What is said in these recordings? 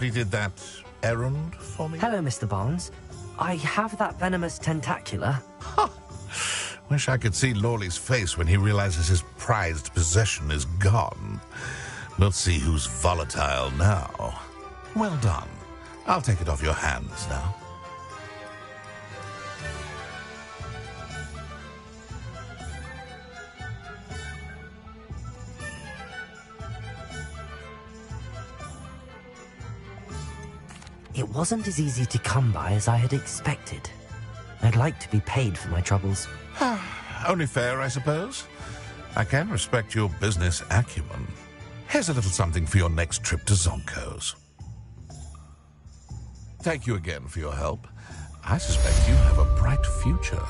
completed that errand for me? Hello, Mr. Barnes. I have that venomous tentacula. Ha! Wish I could see Lawley's face when he realizes his prized possession is gone. We'll see who's volatile now. Well done. I'll take it off your hands now. It wasn't as easy to come by as I had expected. I'd like to be paid for my troubles. Only fair, I suppose. I can respect your business acumen. Here's a little something for your next trip to Zonko's. Thank you again for your help. I suspect you have a bright future.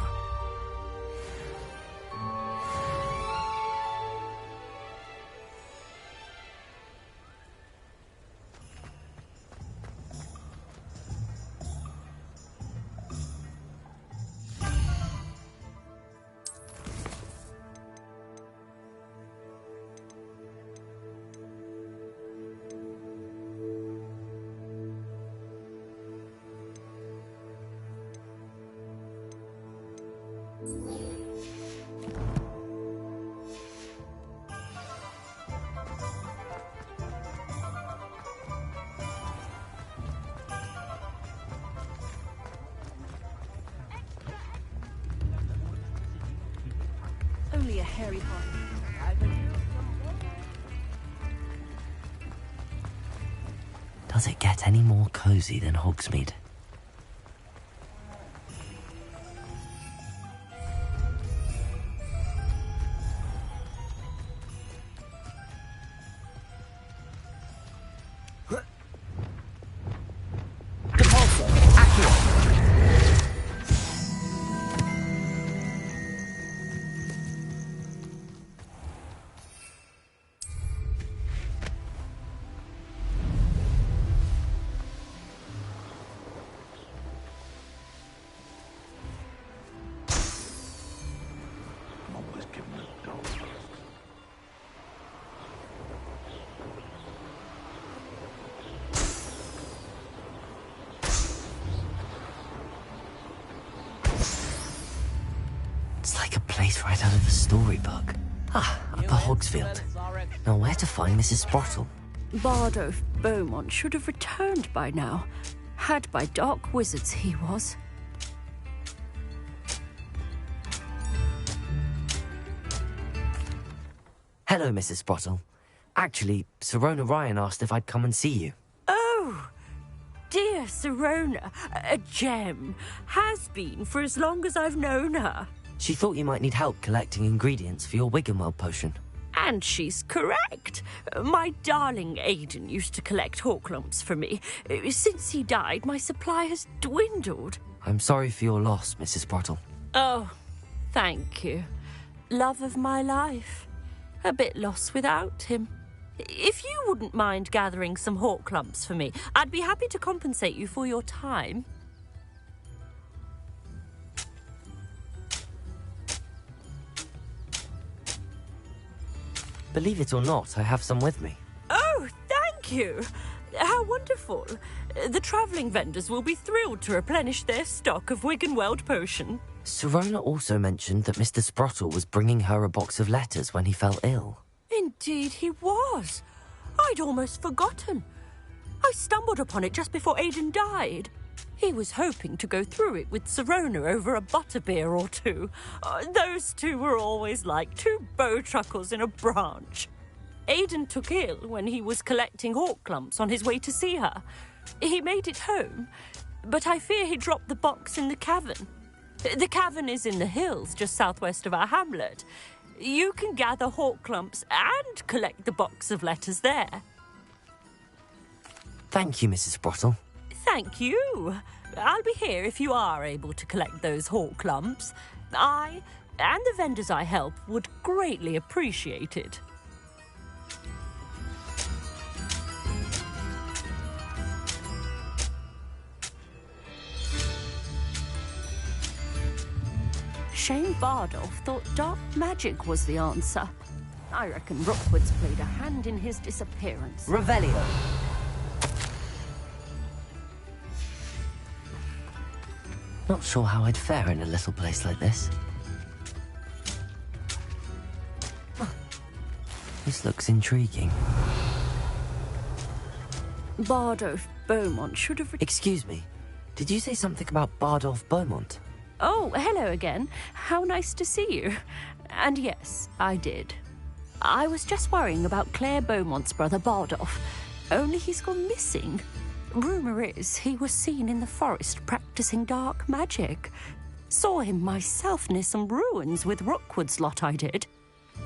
Only a hairy heart. Does it get any more cozy than Hogsmeade? It's like a place right out of a storybook. Ah, Upper Hogsfield. Now where to find Mrs. Sprottle? Bardo Beaumont should have returned by now. Had by dark wizards he was. Hello, Mrs. Sprottle. Actually, Sirona Ryan asked if I'd come and see you. Oh, dear Sirona, a gem. Has been for as long as I've known her. She thought you might need help collecting ingredients for your Wiggenweld potion. And she's correct. My darling Aidan used to collect Horklumps for me. Since he died, my supply has dwindled. I'm sorry for your loss, Mrs. Sprottle. Oh, thank you. Love of my life. A bit lost without him. If you wouldn't mind gathering some Horklumps for me, I'd be happy to compensate you for your time. Believe it or not, I have some with me. Oh, thank you. How wonderful. The travelling vendors will be thrilled to replenish their stock of Wiggenweld potion. Sirona also mentioned that Mr. Sprottle was bringing her a box of letters when he fell ill. Indeed he was. I'd almost forgotten. I stumbled upon it just before Aidan died. He was hoping to go through it with Sirona over a butterbeer or two. Those two were always like two bowtruckles in a branch. Aidan took ill when he was collecting Horklumps on his way to see her. He made it home, but I fear he dropped the box in the cavern. The cavern is in the hills just southwest of our hamlet. You can gather Horklumps and collect the box of letters there. Thank you, Mrs. Sprottle. Thank you. I'll be here if you are able to collect those Horklumps. I and the vendors I help would greatly appreciate it. Shane Bardolph thought dark magic was the answer. I reckon Rookwood's played a hand in his disappearance. Revelio. Not sure how I'd fare in a little place like this. This looks intriguing. Bardolph Beaumont should have... Excuse me. Did you say something about Bardolph Beaumont? Oh, hello again. How nice to see you. And yes, I did. I was just worrying about Claire Beaumont's brother Bardolph. Only he's gone missing. Rumour is he was seen in the forest practicing dark magic. Saw him myself near some ruins with Rookwood's lot, I did.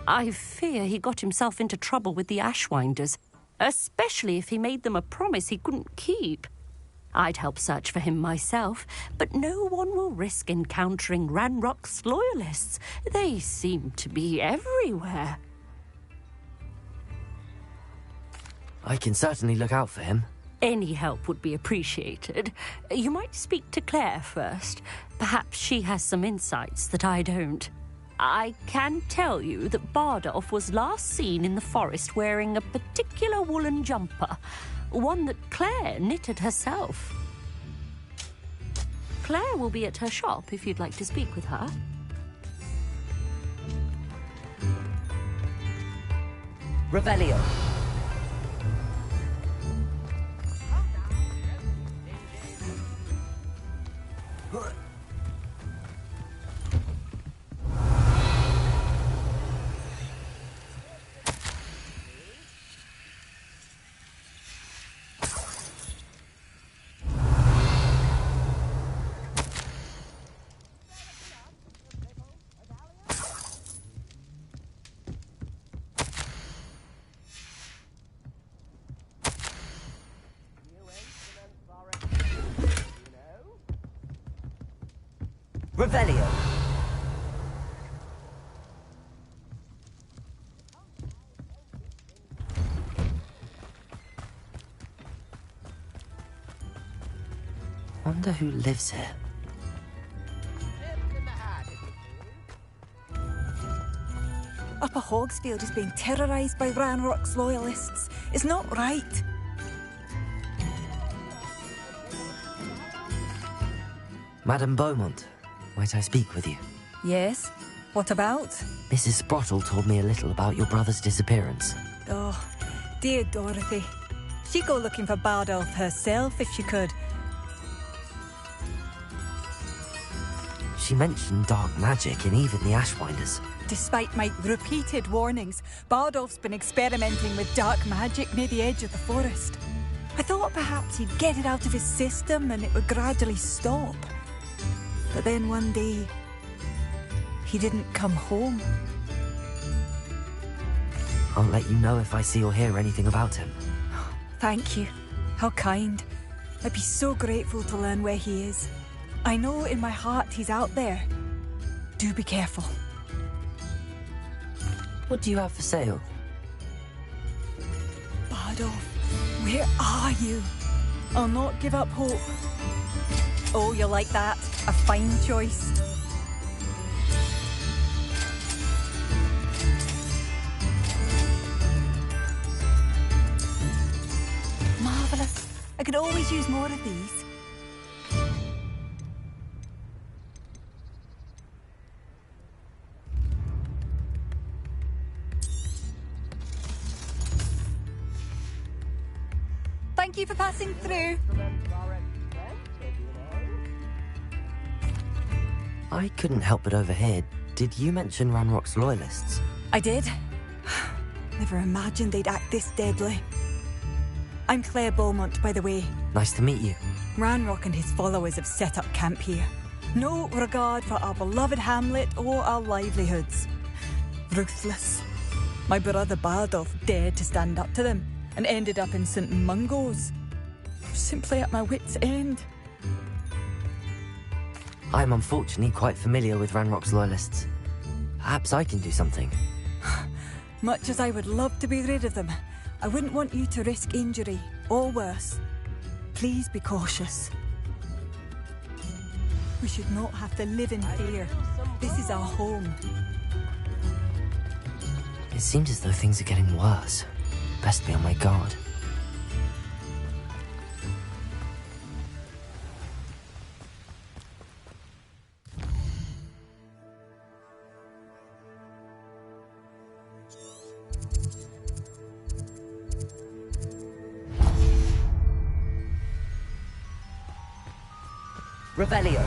I fear he got himself into trouble with the Ashwinders, especially if he made them a promise he couldn't keep. I'd help search for him myself, but no one will risk encountering Ranrock's loyalists. They seem to be everywhere. I can certainly look out for him. Any help would be appreciated. You might speak to Claire first. Perhaps she has some insights that I don't. I can tell you that Bardolph was last seen in the forest wearing a particular woolen jumper, one that Claire knitted herself. Claire will be at her shop if you'd like to speak with her. Revelio. Revelio. Wonder who lives here. Upper Hogsfield is being terrorised by Ranrock's loyalists. It's not right. Madame Beaumont, might I speak with you? Yes? What about? Mrs. Sprottle told me a little about your brother's disappearance. Oh, dear Dorothy. She'd go looking for Bardolph herself if she could. She mentioned dark magic and even the Ashwinders. Despite my repeated warnings, Bardolph's been experimenting with dark magic near the edge of the forest. I thought perhaps he'd get it out of his system and it would gradually stop. But then one day, he didn't come home. I'll let you know if I see or hear anything about him. Thank you. How kind. I'd be so grateful to learn where he is. I know in my heart he's out there. Do be careful. What do you have for sale? Bardolph, where are you? I'll not give up hope. Oh, you'll like that. A fine choice. Marvellous. I could always use more of these. Thank you for passing through. I couldn't help but overhear. Did you mention Ranrock's loyalists? I did. Never imagined they'd act this deadly. I'm Claire Beaumont, by the way. Nice to meet you. Ranrock and his followers have set up camp here. No regard for our beloved hamlet or our livelihoods. Ruthless. My brother Bardolph dared to stand up to them and ended up in St. Mungo's. Simply at my wit's end. I'm unfortunately quite familiar with Ranrock's loyalists. Perhaps I can do something. Much as I would love to be rid of them, I wouldn't want you to risk injury, or worse. Please be cautious. We should not have to live in fear. This is our home. It seems as though things are getting worse. Best be on my guard. Revelio.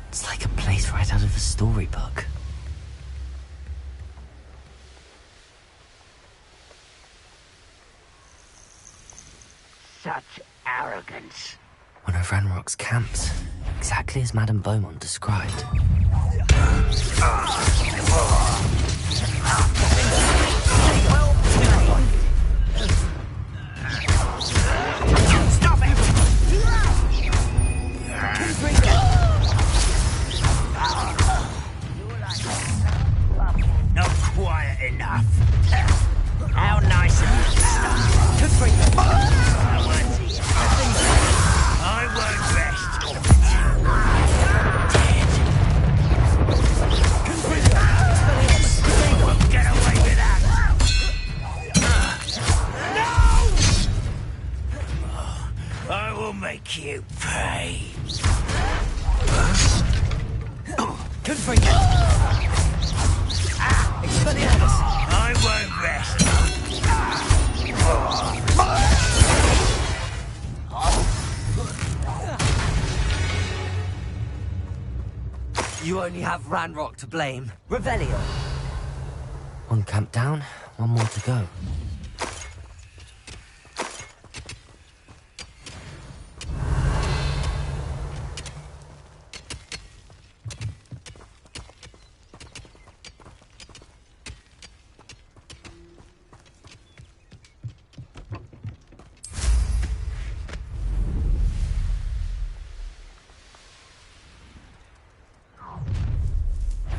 It's like a place right out of a storybook. Such arrogance. One of Ranrock's camps, exactly as Madame Beaumont described. Stop it! Not quiet enough. How nice of you to stop. I won't rest. Get away with that! No! I will make you pay. I won't rest. You only have Ranrock to blame. Revelio. One camp down, one more to go.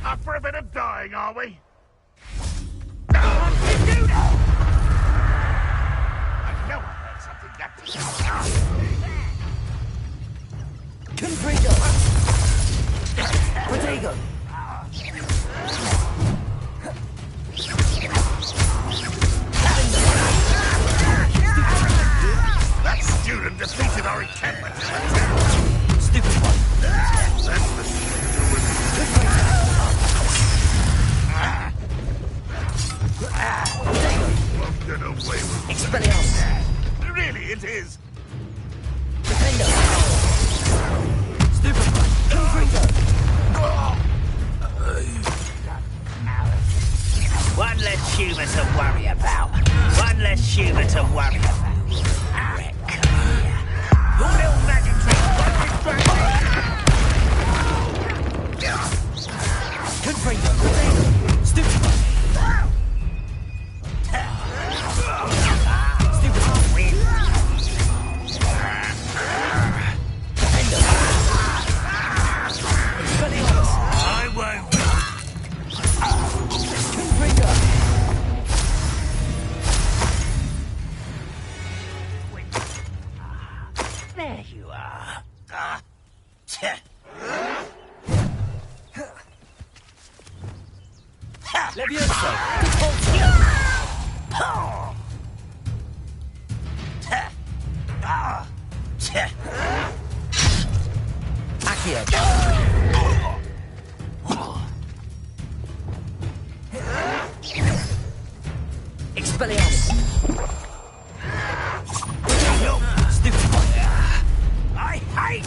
Up for a bit of dying, are we? Do that! I know I heard something that... Confringo! Protego! That student defeated our encampment. Stupid one! That's the won't get away with Expelliarmus! Really, it is. Defendo! Stupid one! Confringo! One less human to worry about. One less human to worry about. Wreck. Your little magic trick won't distract me. Confringo! Stupid one! There you are. Levioso! Accio! Expelliarmus! Stupid one! I hate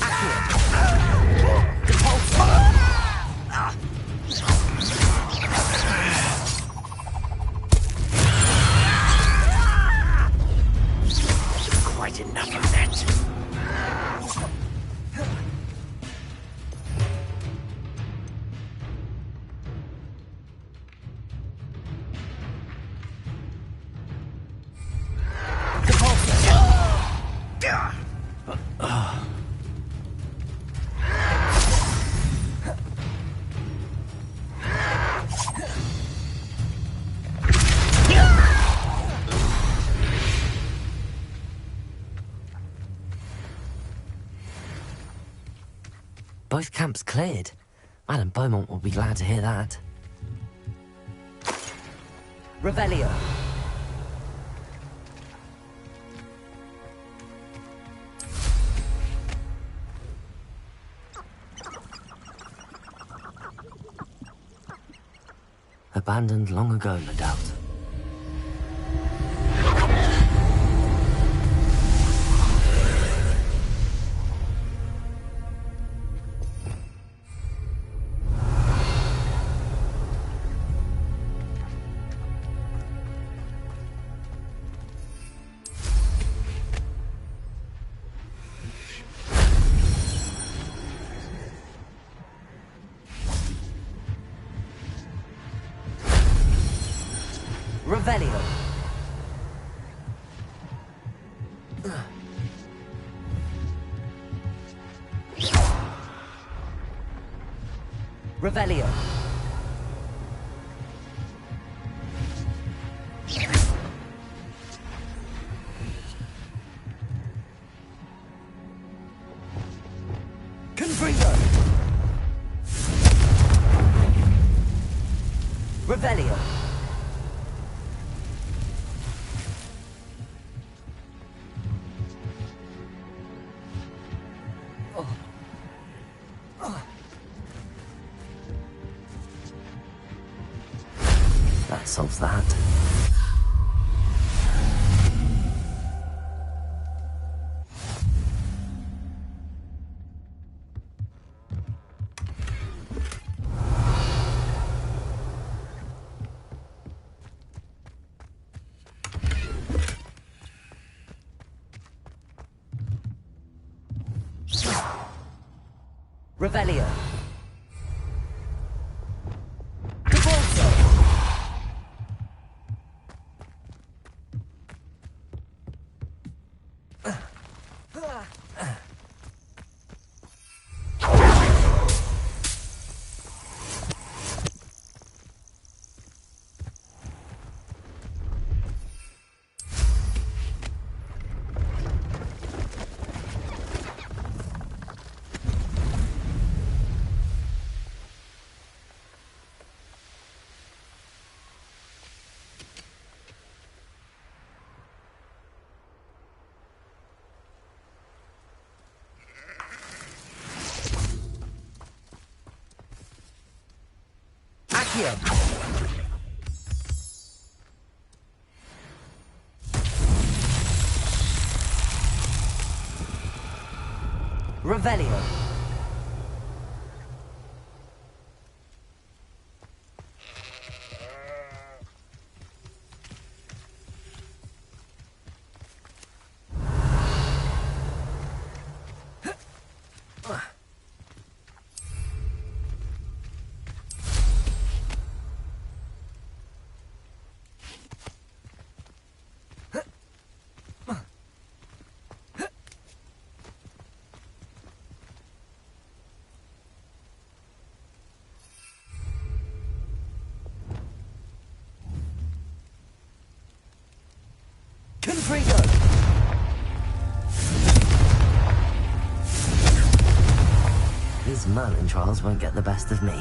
Quite enough of that. Both camps cleared. Madame Beaumont will be glad to hear that. Revelio. Abandoned long ago, no doubt. Revelio. Revelio. Confringo. Revelio. That solves that. Revelio. Accio. Revelio. Confringo. These Merlin trials won't get the best of me.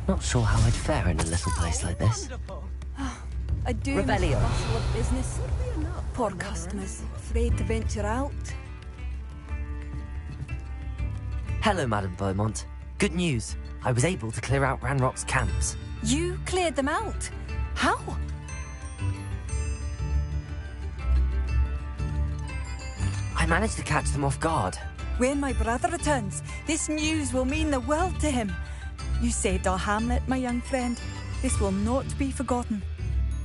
Not sure how I'd fare in a little place like this. I do miss the Revelio. bustle of business. Poor customers, afraid to venture out. Hello, Madame Beaumont. Good news. I was able to clear out Ranrock's camps. You cleared them out? How? I managed to catch them off guard. When my brother returns, this news will mean the world to him. You saved our hamlet, my young friend. This will not be forgotten.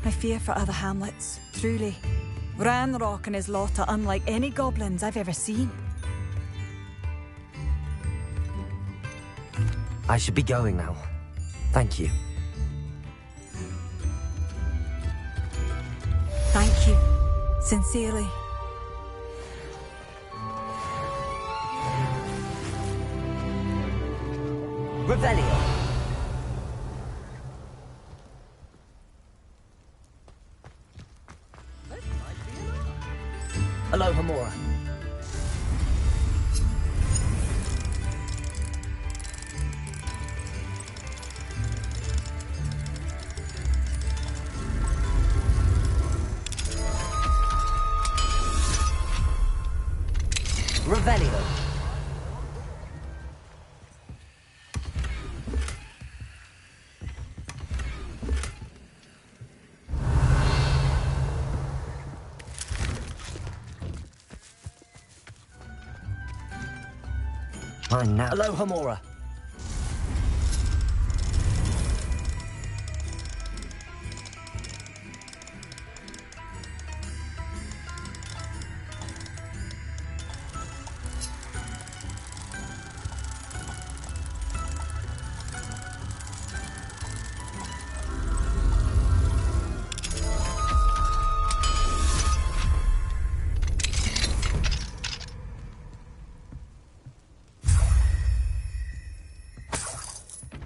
I fear for other hamlets, truly. Ranrock and his lot are unlike any goblins I've ever seen. I should be going now. Thank you. Thank you. Sincerely. Revelio. Aloha Mora. Revelio. Mine now. Aloha Mora.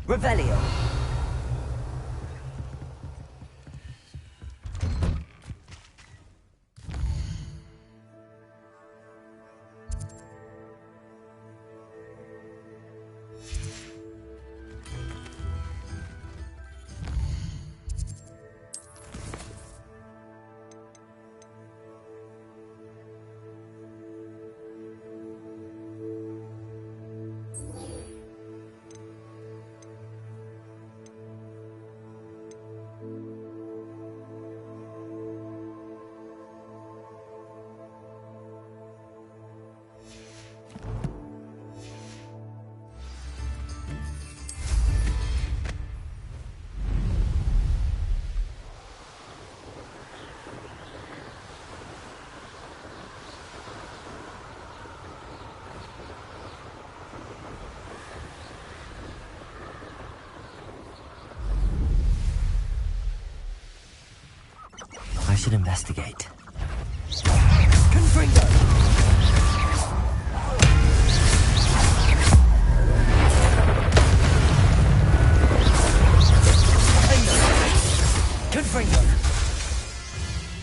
Revelio. I should investigate. Confringo! Confringo!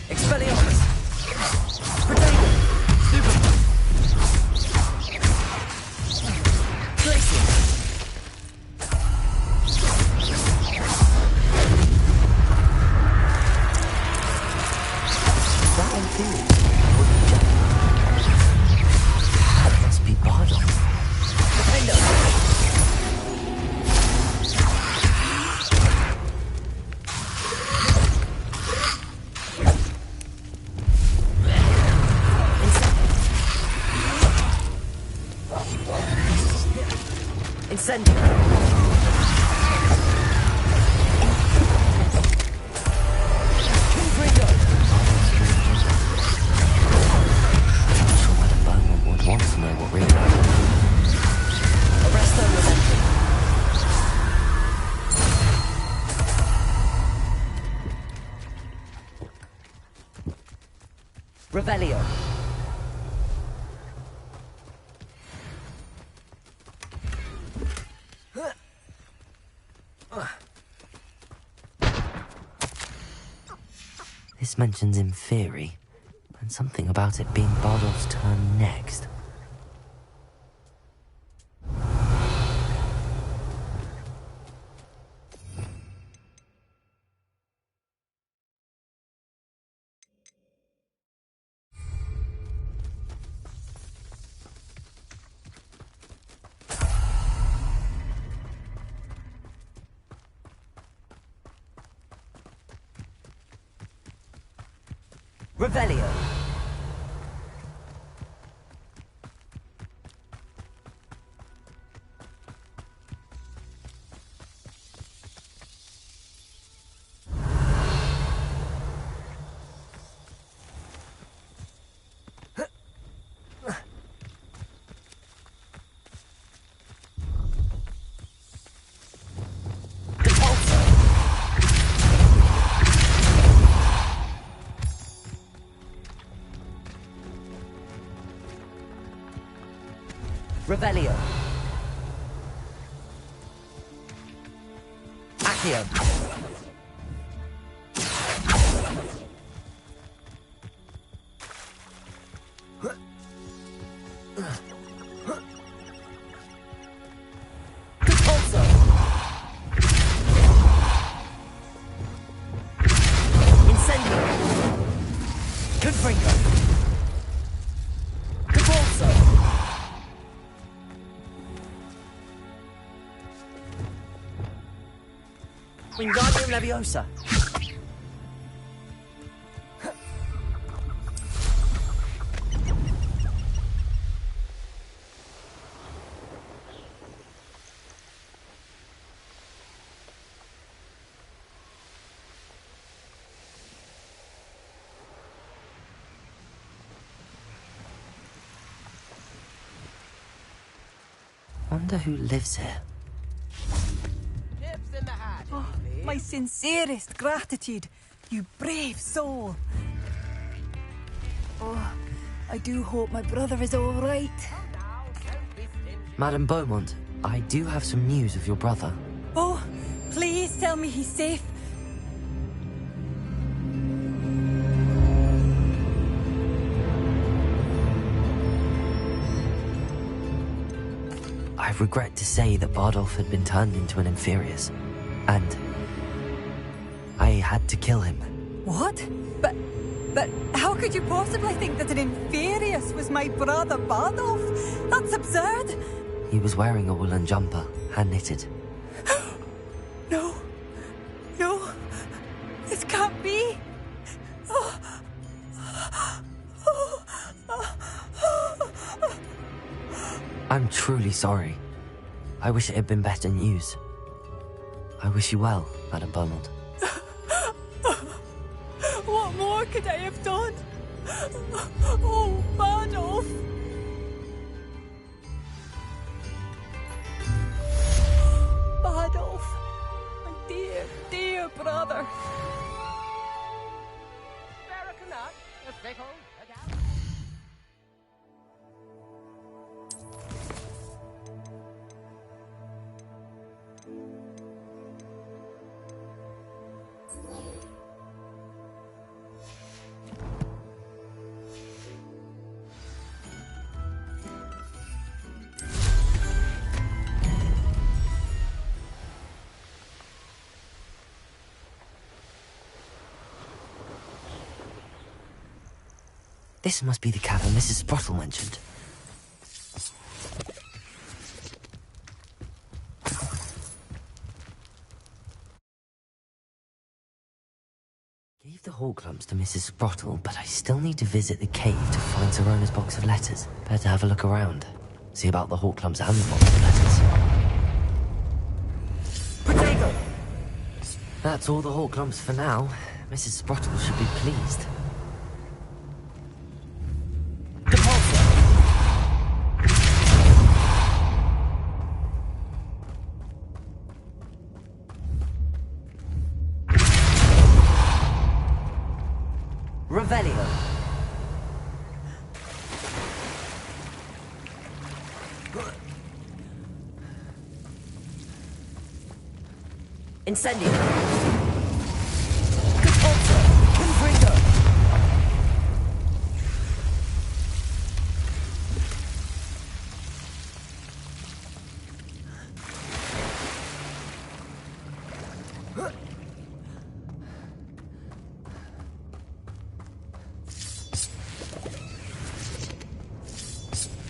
Expelliarmus! Protego! Super! Glacier! Must be Bardo. Defender! Incendio! Confringo! Want to know what really happened. Arresto Revelio. This mentions in theory, and something about it being Bardolph's turn next. Revelio. Revelio. Accio. Wingardium Leviosa. Wonder who lives here. Oh, my sincerest gratitude, you brave soul. Oh, I do hope my brother is all right. Madame Beaumont, I do have some news of your brother. Oh, please tell me he's safe. I regret to say that Bardolph had been turned into an Inferius, and I had to kill him. What? But how could you possibly think that an Inferius was my brother Bardolph? That's absurd. He was wearing a woolen jumper, hand-knitted. No. No. This can't be. I'm truly sorry. I wish it had been better news. I wish you well, Madame Beaumont. What more could I have done? Oh, Bardolph! Bardolph, my dear, dear brother. This must be the cavern Mrs. Sprottle mentioned. Gave the Horcrux to Mrs. Sprottle, but I still need to visit the cave to find Sirona's box of letters. Better have a look around. See about the Horcrux and the box of letters. Potato! That's all the Horcrux for now. Mrs. Sprottle should be pleased. Revelio. Incendio. Confringo.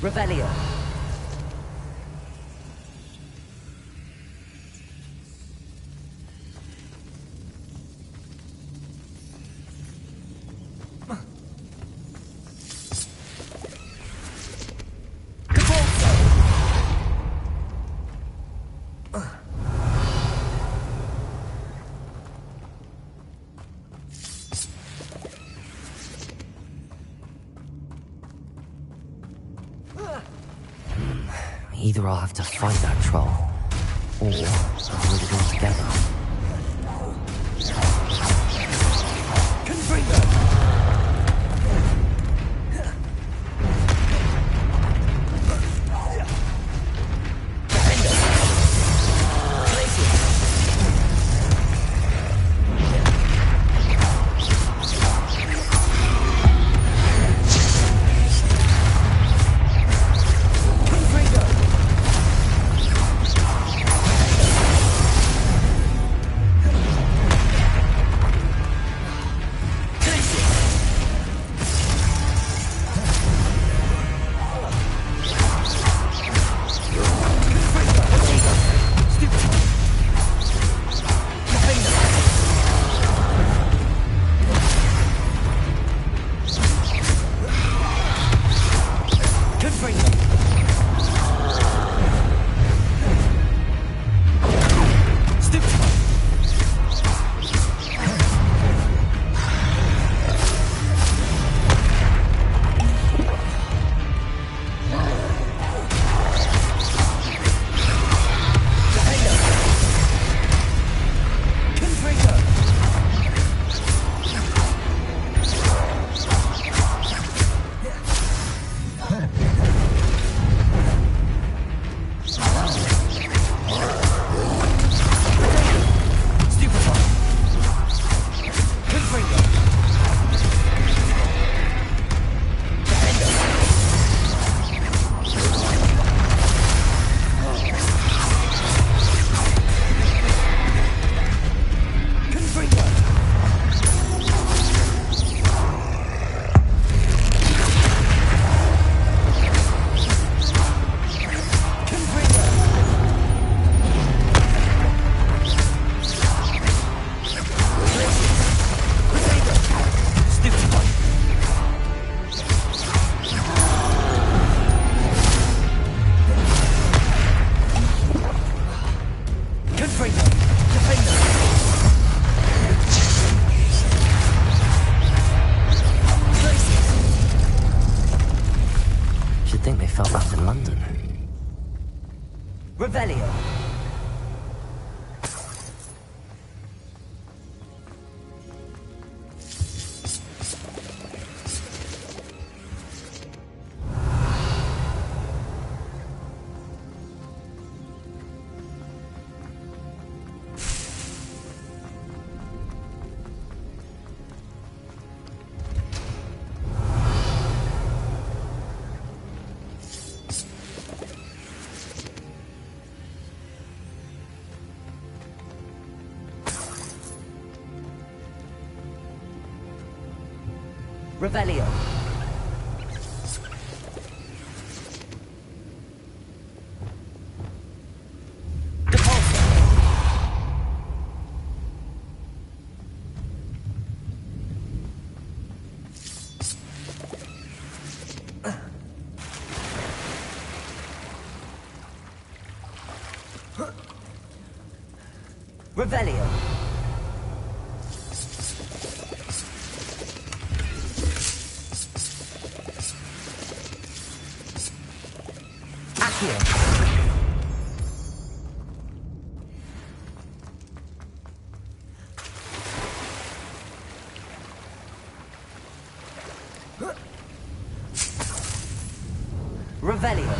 Revelio. Either I'll have to fight that troll, or avoid it altogether. Confringo! Revelio. Revelio. Revelio. Revelio.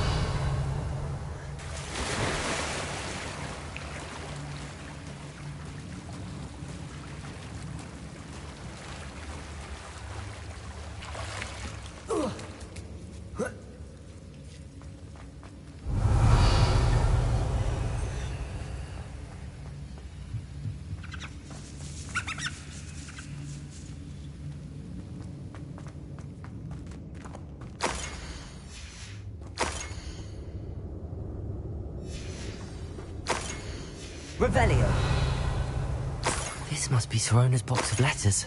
Revelio. This must be Sirona's box of letters.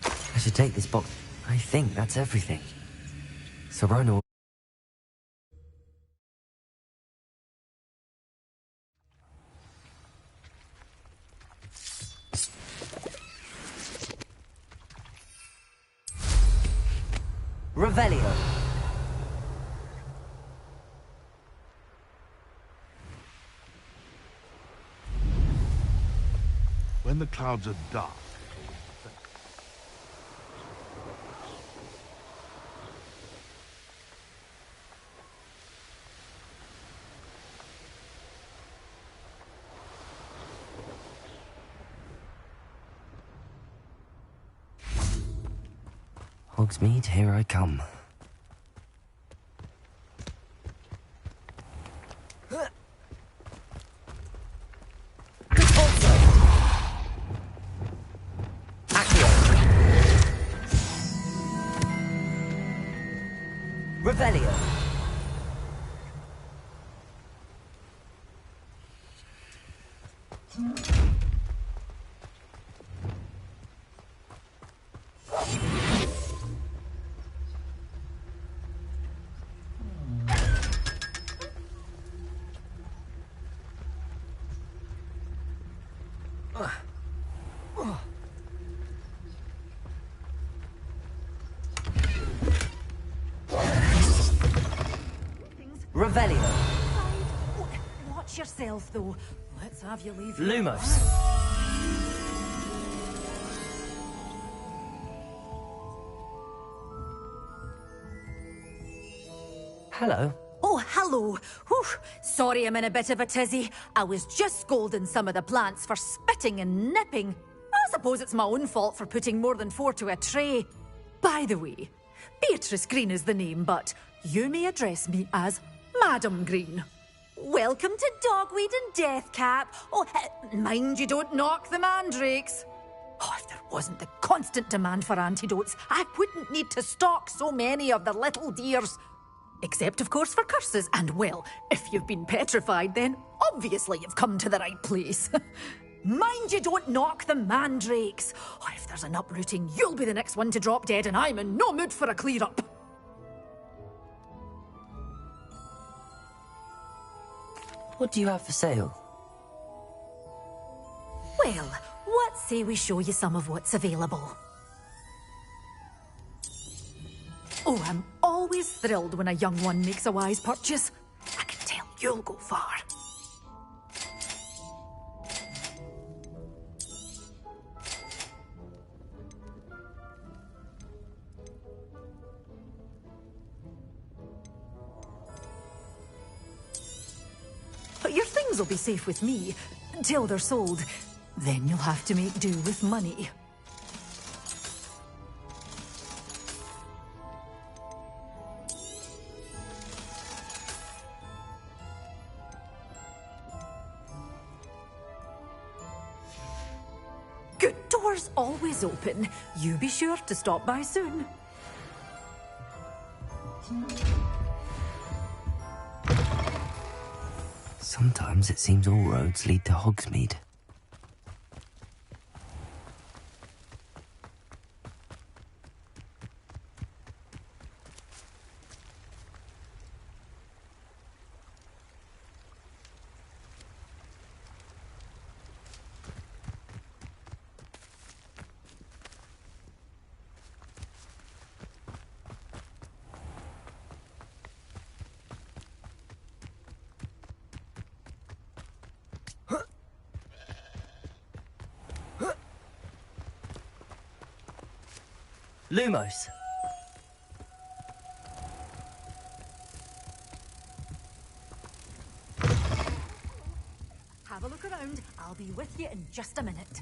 I should take this box. I think that's everything. Sirona. Revelio. When the clouds are dark, Hogsmeade, here I come. Revelio. Revelio. Watch yourself, though. Let's have you leave. Lumos. Hello. Oh, hello. Whew. Sorry I'm in a bit of a tizzy. I was just scolding some of the plants for spitting and nipping. I suppose it's my own fault for putting more than 4 to a tray. By the way, Beatrice Green is the name, but you may address me as Madam Green. Welcome to Dogweed and Deathcap. Oh, mind you don't knock the mandrakes. Oh, if there wasn't the constant demand for antidotes, I wouldn't need to stock so many of the little dears. Except, of course, for curses. And, well, if you've been petrified, then obviously you've come to the right place. Mind you don't knock the mandrakes. Oh, if there's an uprooting, you'll be the next one to drop dead, and I'm in no mood for a clear-up. What do you have for sale? Well, what say we show you some of what's available? Oh, I'm always thrilled when a young one makes a wise purchase. I can tell you'll go far. Those will be safe with me, till they're sold. Then you'll have to make do with money. Good door's always open. You be sure to stop by soon. Sometimes it seems all roads lead to Hogsmeade. Lumos. Have a look around. I'll be with you in just a minute.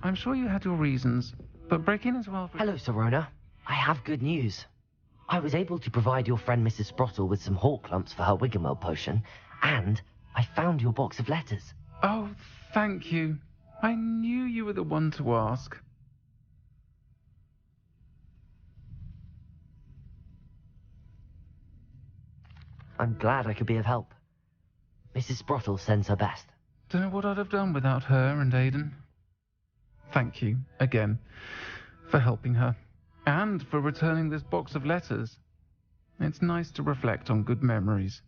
I'm sure you had your reasons, but break in as well. Hello, Serona. I have good news. I was able to provide your friend Mrs. Sprottle with some hawk lumps for her Wiggenweld potion, and I found your box of letters. Oh, thank you. I knew you were the one to ask. I'm glad I could be of help. Mrs. Sprottle sends her best. Don't know what I'd have done without her and Aidan. Thank you, again, for helping her, and for returning this box of letters. It's nice to reflect on good memories.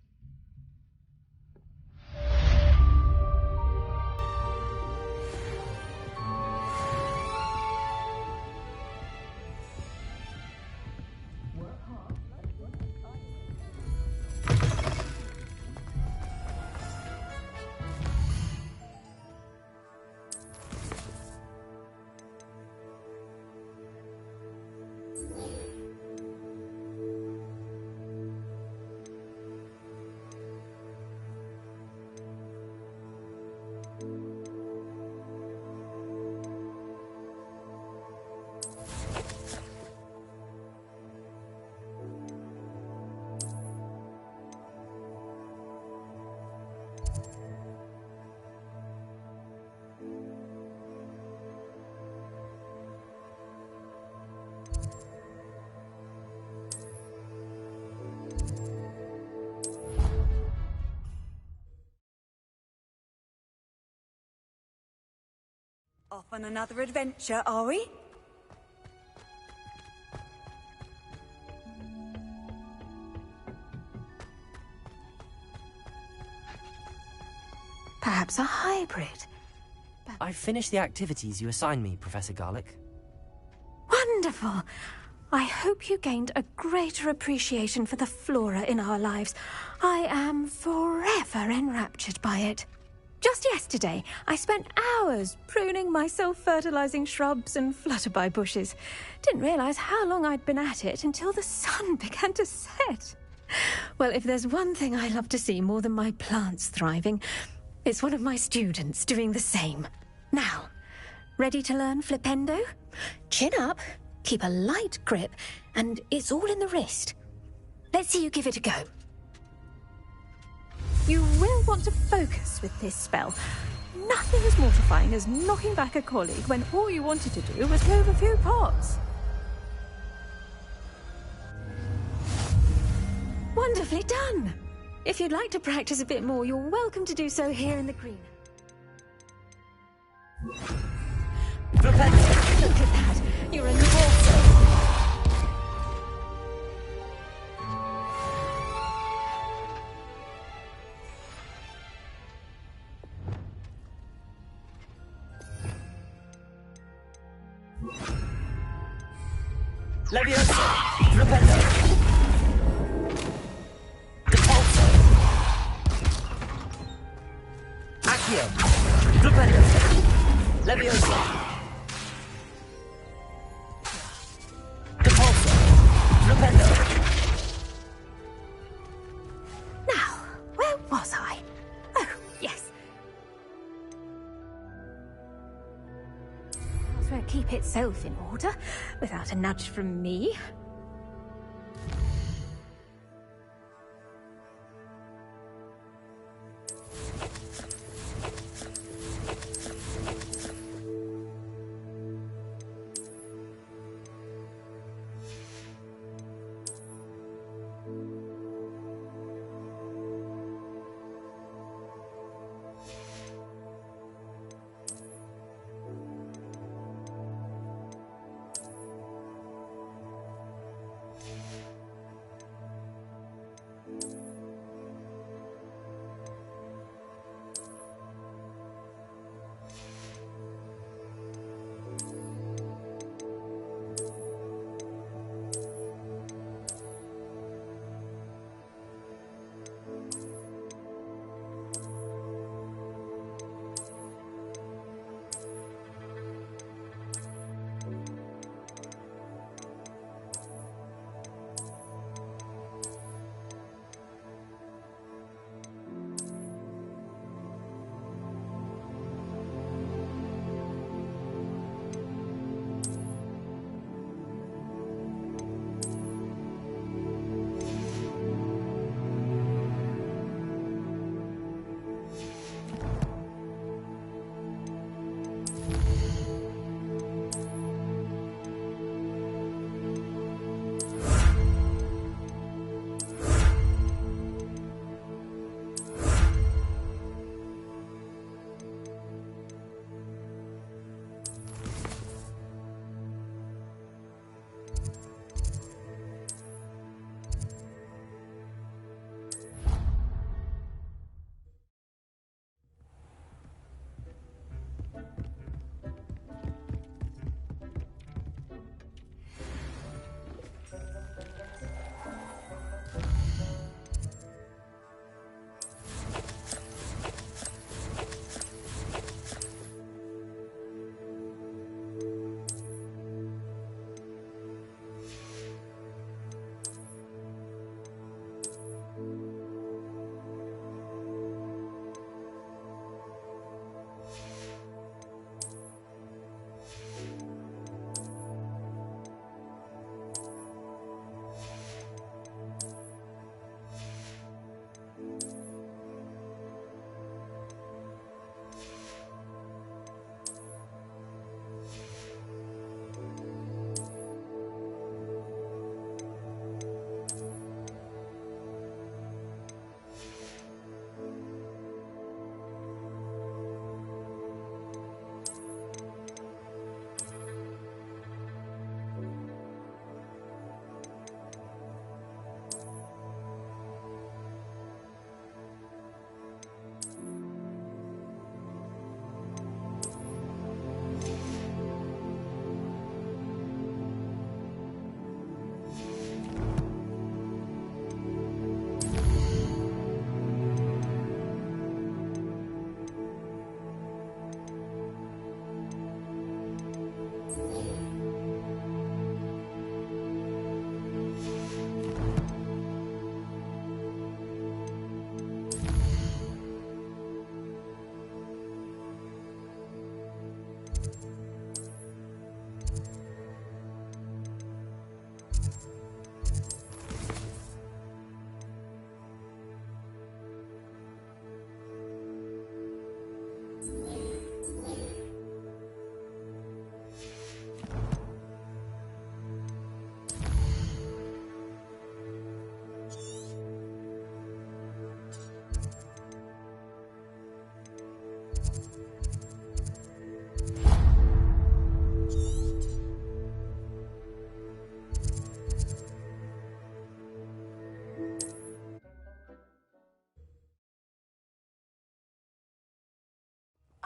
Off on another adventure, are we? Perhaps a hybrid. I've finished the activities you assigned me, Professor Garlick. Wonderful. I hope you gained a greater appreciation for the flora in our lives. I am forever enraptured by it. Just yesterday, I spent hours pruning my self-fertilizing shrubs and flutterby bushes. Didn't realize how long I'd been at it until the sun began to set. Well, if there's one thing I love to see more than my plants thriving, it's one of my students doing the same. Now, ready to learn Flipendo? Chin up, keep a light grip, and it's all in the wrist. Let's see you give it a go. You will want to focus with this spell. Nothing as mortifying as knocking back a colleague when all you wanted to do was move a few pots. Wonderfully done! If you'd like to practice a bit more, you're welcome to do so here in the green. Prepare. Look at that! You're a also. Leviosa. Rependo. Repulso. Accio. Rependo. Leviosa. Repulso. Rependo. Now, where was I? Oh, yes. Elsewhere keep itself in order, without a nudge from me.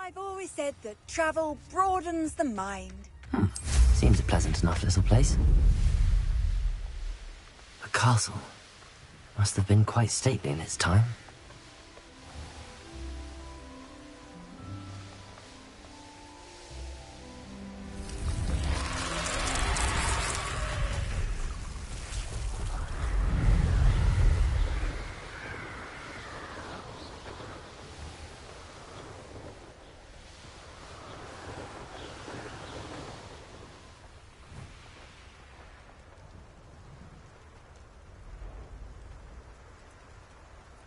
I've always said that travel broadens the mind. Seems a pleasant enough little place. A castle. Must have been quite stately in its time.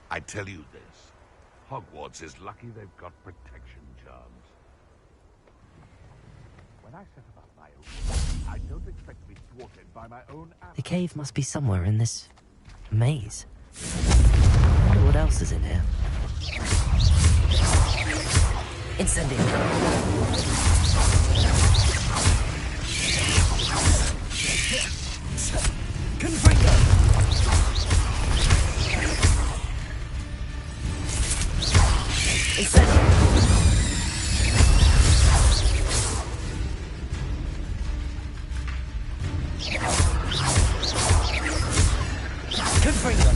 I tell you this, Hogwarts is lucky they've got protection charms. When I set about my own, I don't expect to be thwarted by my own The cave must be somewhere in this maze. I wonder what else is in here. Incendio. Confringo. Incendio. Confringo.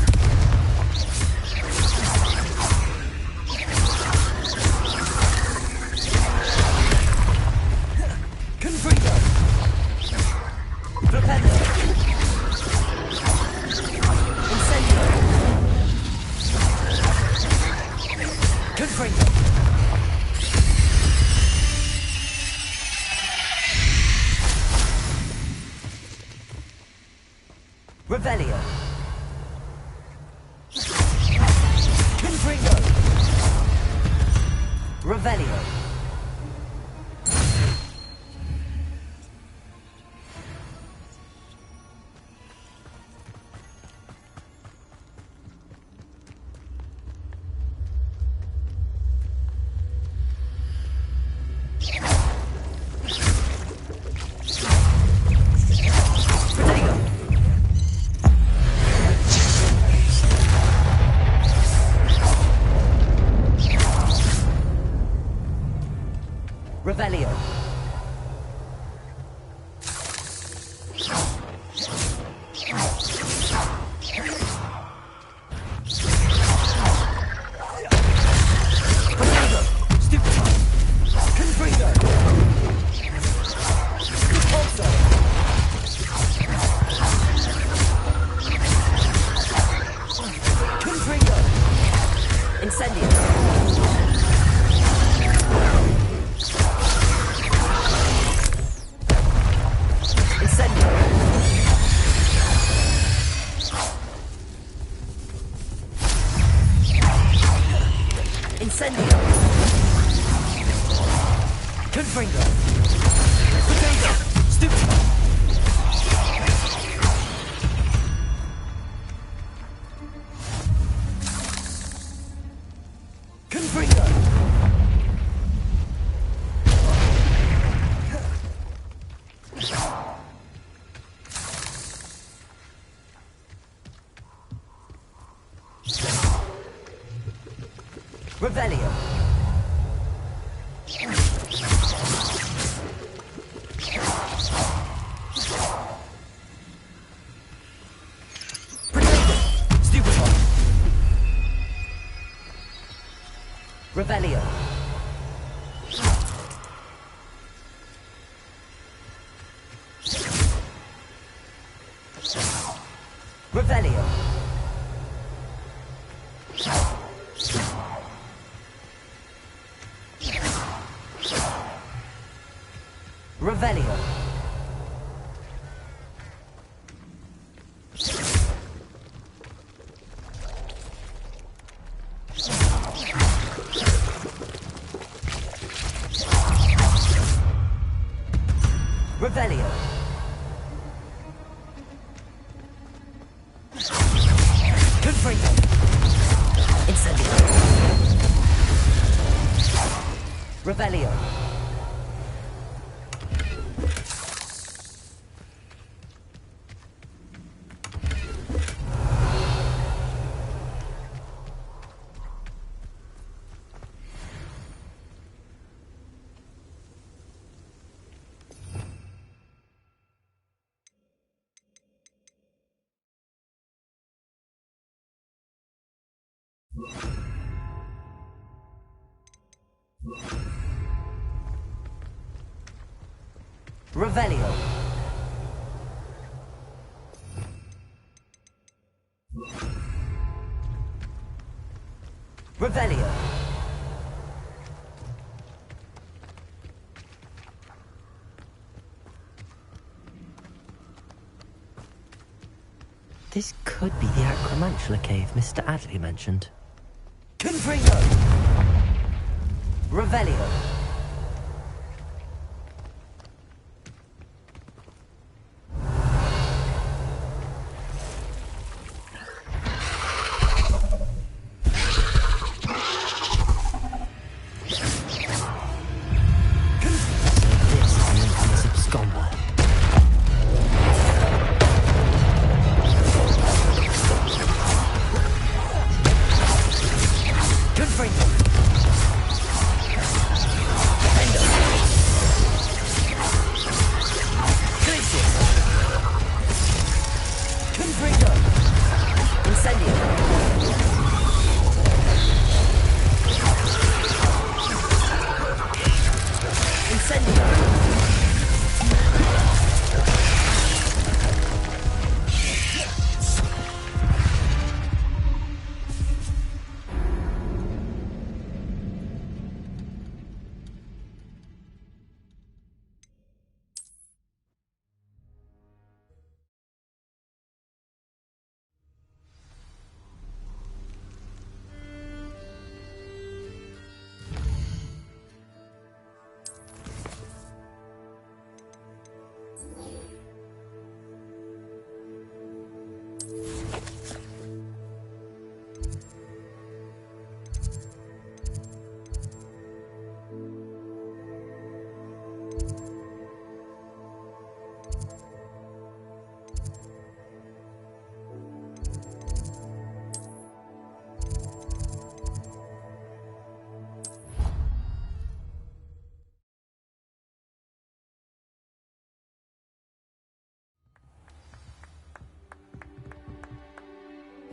Confringo. Flipendo. Incendio. Confringo. Revelio. Confringo. Revelio. Revelio. Potato. Stupefy. Confringo. Repulso. Confringo. Incendio. Incendio. Confringo. Potato. Stupid. Confringo. Revelio. Potato. Stupefy. Revelio. Revelio. Revelio. Revelio. Confringo. Incendio. Revelio. Revelio. Revelio. This could be the Acromantula cave Mr. Adley mentioned. Confringo! Revelio.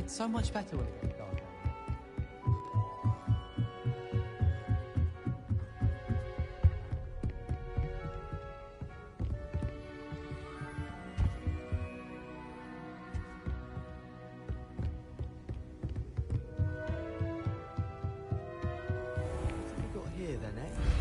It's so much better when it gets dark. What have we got here then, eh?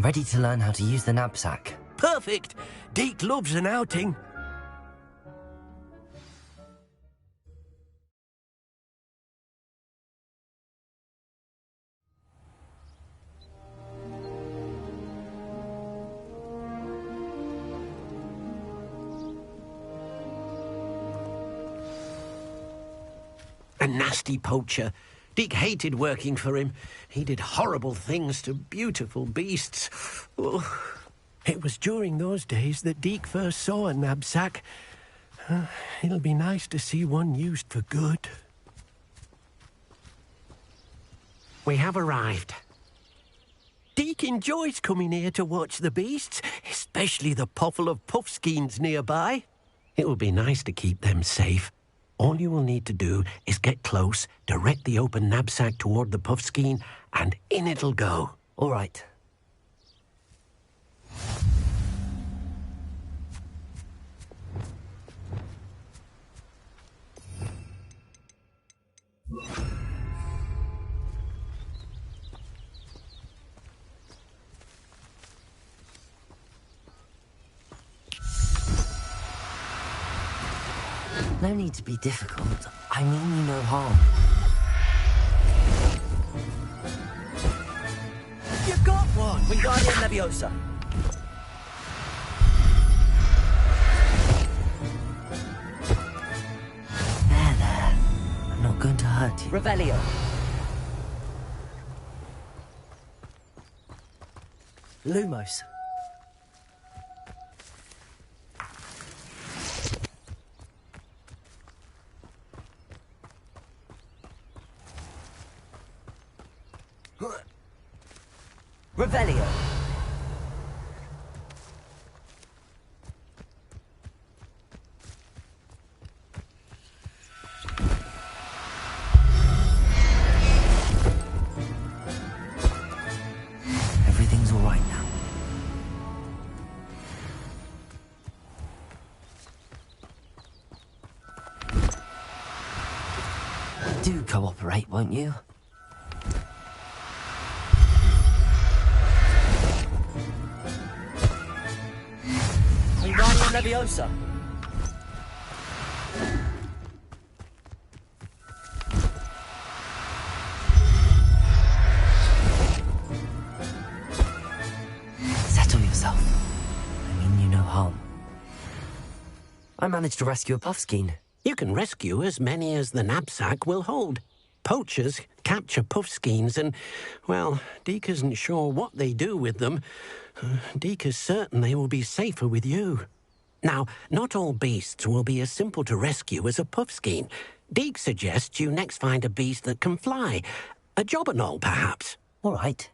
I'm ready to learn how to use the knapsack. Perfect. Deke loves an outing. A nasty poacher. Deke hated working for him. He did horrible things to beautiful beasts. Oh, it was during those days that Deke first saw a knapsack. It'll be nice to see one used for good. We have arrived. Deke enjoys coming here to watch the beasts, especially the potful of puffskeins nearby. It will be nice to keep them safe. All you will need to do is get close, direct the open knapsack toward the puffskein, and in it'll go. All right. No need to be difficult. I mean you no harm. You got one! Wingardium Leviosa. There. I'm not going to hurt you. Revelio. Lumos. Revelio. Everything's all right now. Do cooperate, won't you? Wingardium Leviosa. Settle yourself. I mean you no harm. I managed to rescue a puffskein. You can rescue as many as the knapsack will hold. Poachers capture puffskeins and, well, Deke isn't sure what they do with them. Deke is certain they will be safer with you. Now, not all beasts will be as simple to rescue as a puffskein. Deke suggests you next find a beast that can fly. A jobberknoll, perhaps. All right.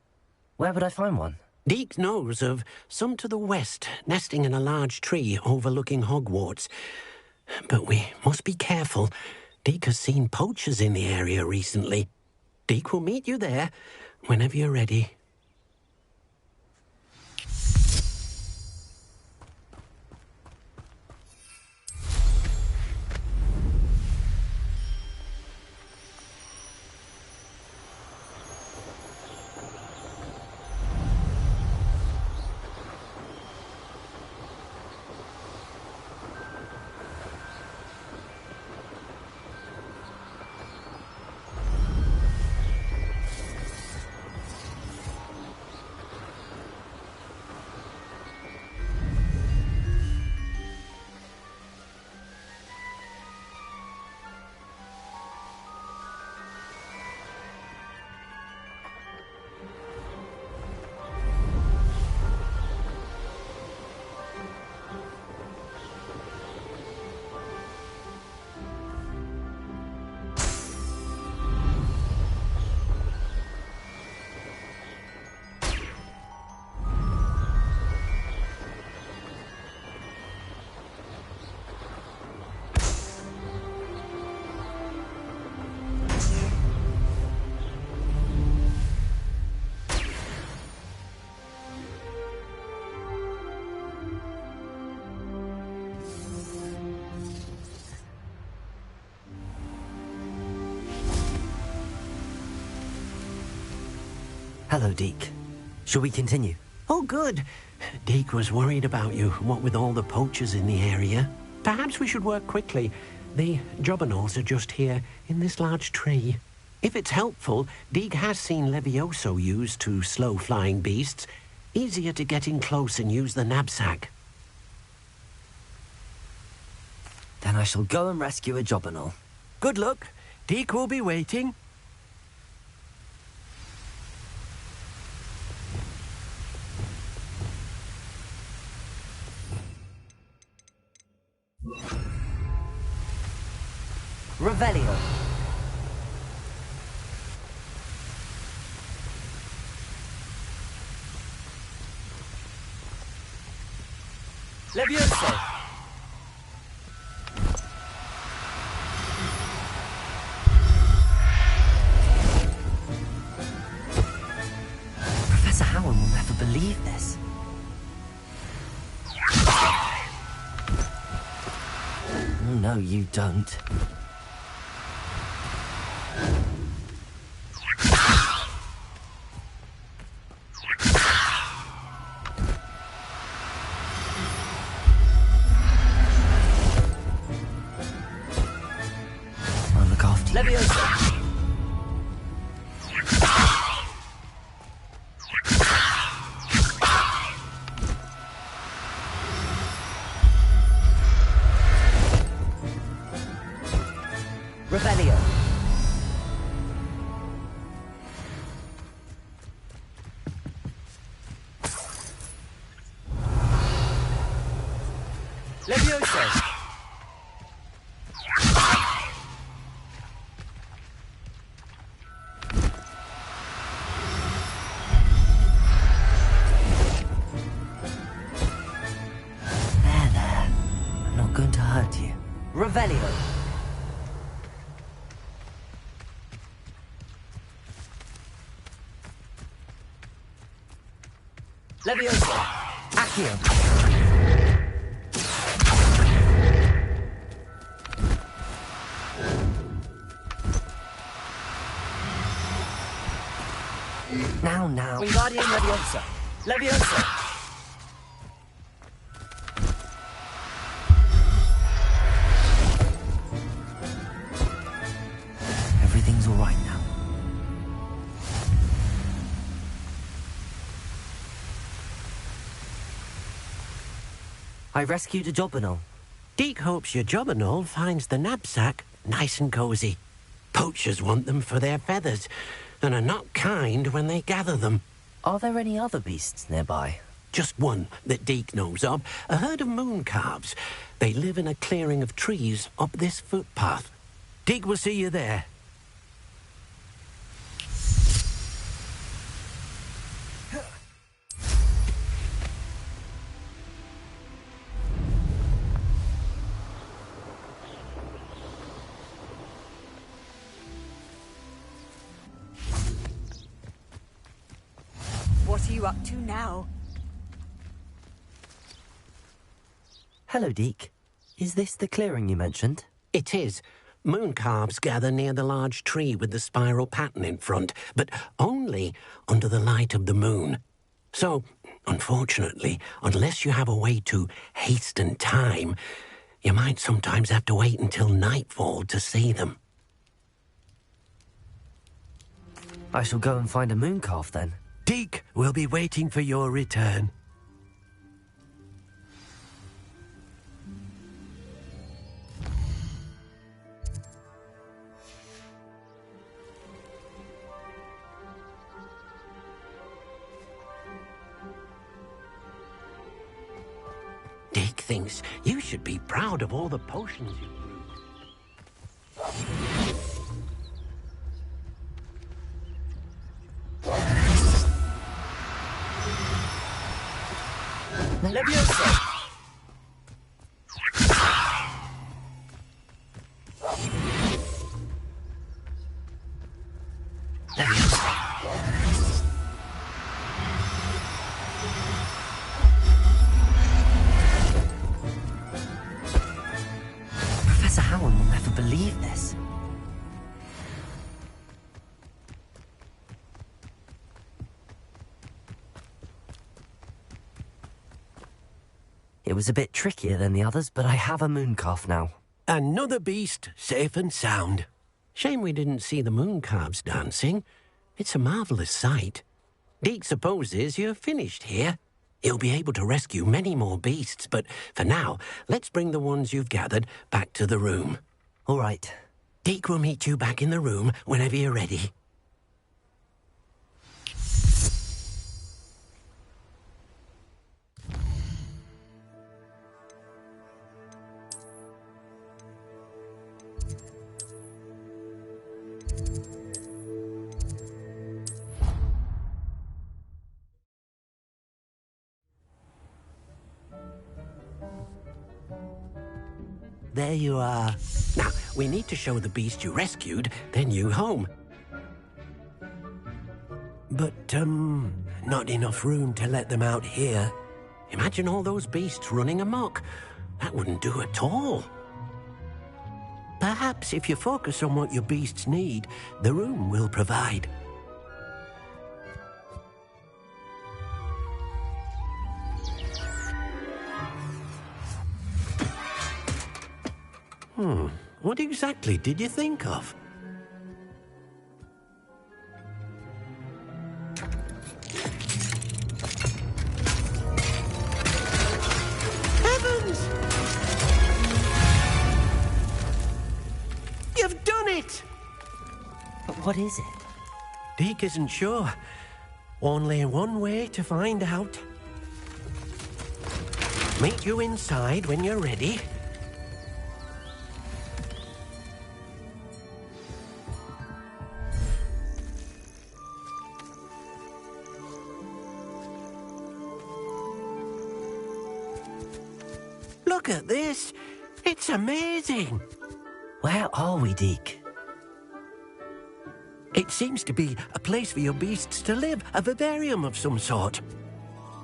Where would I find one? Deke knows of some to the west, nesting in a large tree overlooking Hogwarts. But we must be careful. Deke has seen poachers in the area recently. Deke will meet you there whenever you're ready. Hello, Deke. Shall we continue? Oh, good. Deke was worried about you, what with all the poachers in the area. Perhaps we should work quickly. The jobberknolls are just here, in this large tree. If it's helpful, Deke has seen Levioso used to slow flying beasts. Easier to get in close and use the knapsack. Then I shall go and rescue a jobberknoll. Good luck. Deke will be waiting. Revelio. Levioso. Professor Howard will never believe this. No, you don't. I'll look after you. Levioso. Revelio. Levioso. There. I'm not going to hurt you. Revelio. Levioso. Accio. Now. Wingardium Leviosa. Leviosa. Everything's all right now. I rescued a jobberknoll. Deke hopes your jobberknoll finds the knapsack nice and cozy. Poachers want them for their feathers, and are not kind when they gather them. Are there any other beasts nearby? Just one that Deke knows of, a herd of moon calves. They live in a clearing of trees up this footpath. Deke will see you there. What are you up to now? Hello, Deke. Is this the clearing you mentioned? It is. Moon calves gather near the large tree with the spiral pattern in front, but only under the light of the moon. So, unfortunately, unless you have a way to hasten time, you might sometimes have to wait until nightfall to see them. I shall go and find a moon calf then. Deke will be waiting for your return. Deke thinks you should be proud of all the potions you brewed. Leviosa. Professor Howard will never believe this. was a bit trickier than the others, but I have a moon calf now. Another beast, safe and sound. Shame we didn't see the moon calves dancing. It's a marvellous sight. Deke supposes you're finished here. He'll be able to rescue many more beasts, but for now, let's bring the ones you've gathered back to the room. All right. Deke will meet you back in the room whenever you're ready. There you are. Now, we need to show the beast you rescued their new home. But, not enough room to let them out here. Imagine all those beasts running amok. That wouldn't do at all. Perhaps if you focus on what your beasts need, the room will provide. What exactly did you think of? Heavens! You've done it! But what is it? Deke isn't sure. Only one way to find out. Meet you inside when you're ready. Look at this. It's amazing. Where are we, Deke? It seems to be a place for your beasts to live, a vivarium of some sort.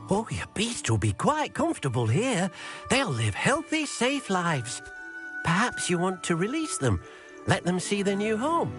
Oh, your beasts will be quite comfortable here. They'll live healthy, safe lives. Perhaps you want to release them, let them see their new home.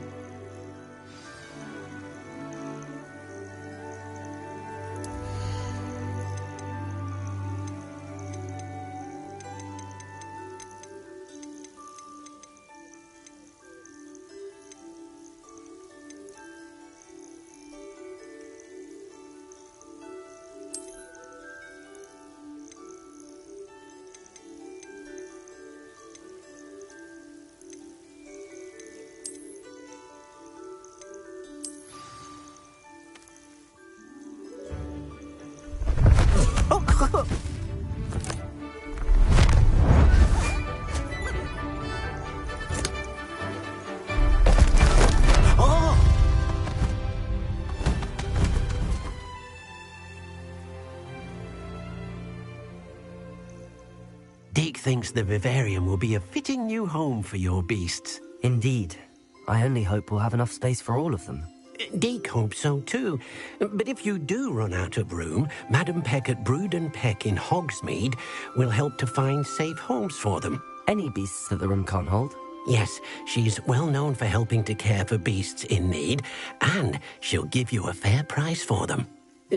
Deke thinks the vivarium will be a fitting new home for your beasts. Indeed. I only hope we'll have enough space for all of them. Deke hopes so too. But if you do run out of room, Madam Peck at Brood and Peck in Hogsmeade will help to find safe homes for them. Any beasts that the room can't hold? Yes, she's well known for helping to care for beasts in need, and she'll give you a fair price for them.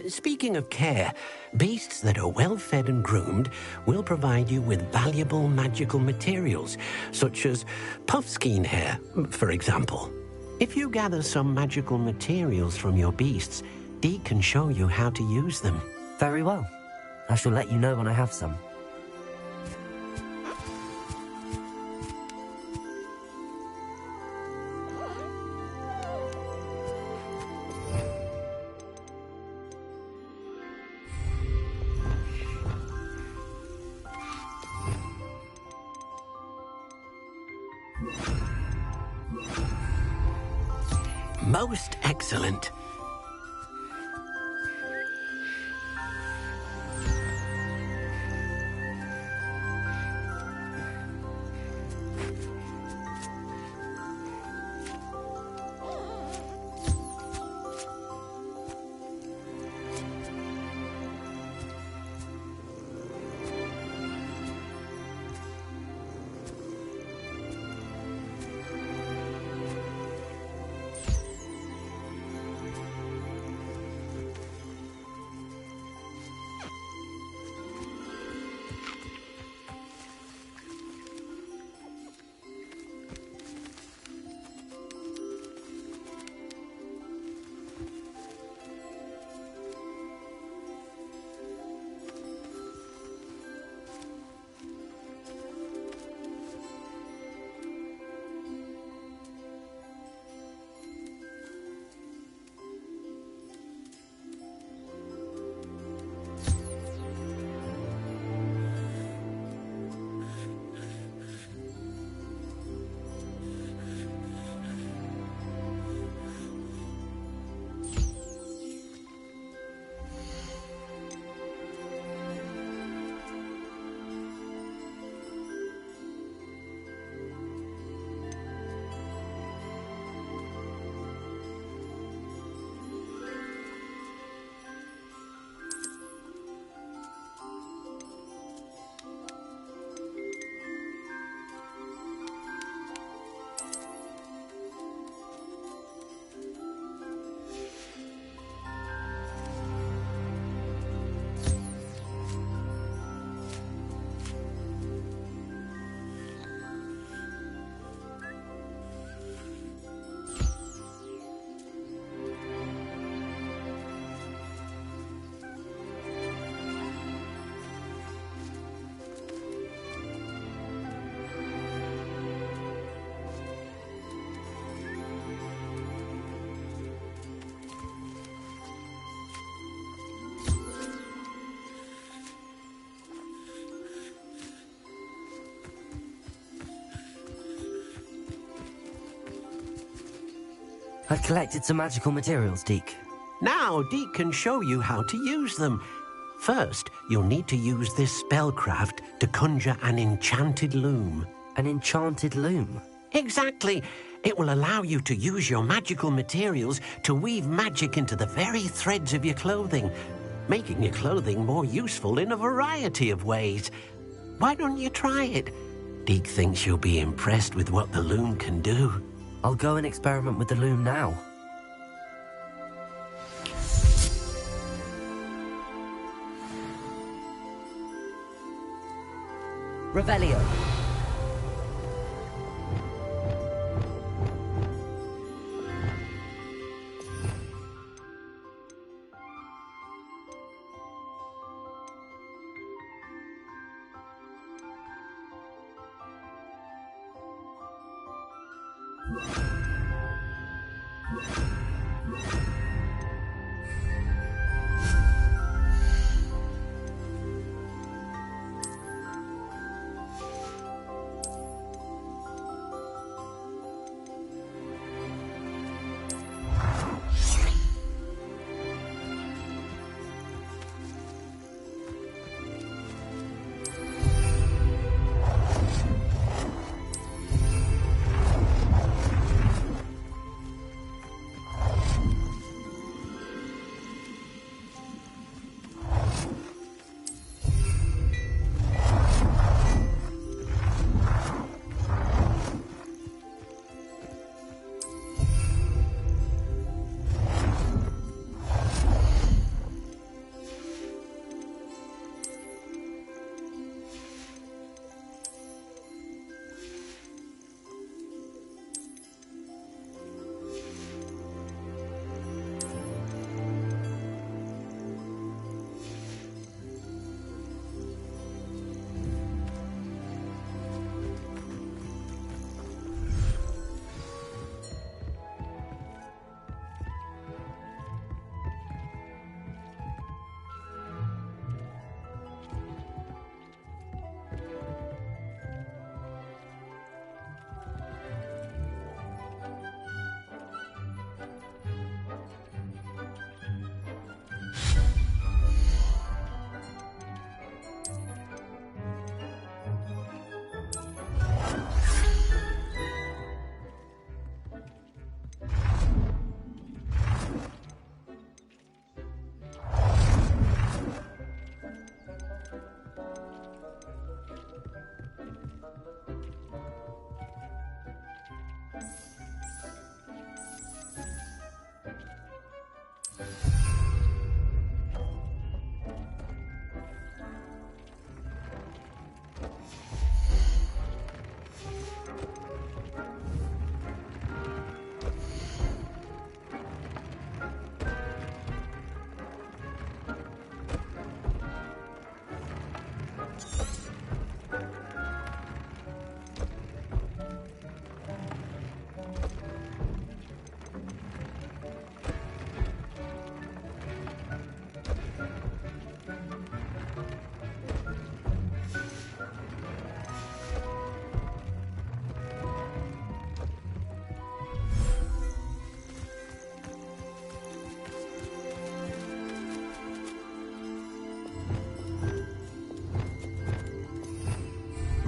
Speaking of care, beasts that are well fed and groomed will provide you with valuable magical materials, such as puffskein hair, for example. If you gather some magical materials from your beasts, Deke can show you how to use them. Very well. I shall let you know when I have some. Most excellent. I've collected some magical materials, Deke. Now, Deke can show you how to use them. First, you'll need to use this spellcraft to conjure an enchanted loom. An enchanted loom? Exactly. It will allow you to use your magical materials to weave magic into the very threads of your clothing, making your clothing more useful in a variety of ways. Why don't you try it? Deke thinks you'll be impressed with what the loom can do. I'll go and experiment with the loom now. Revelio.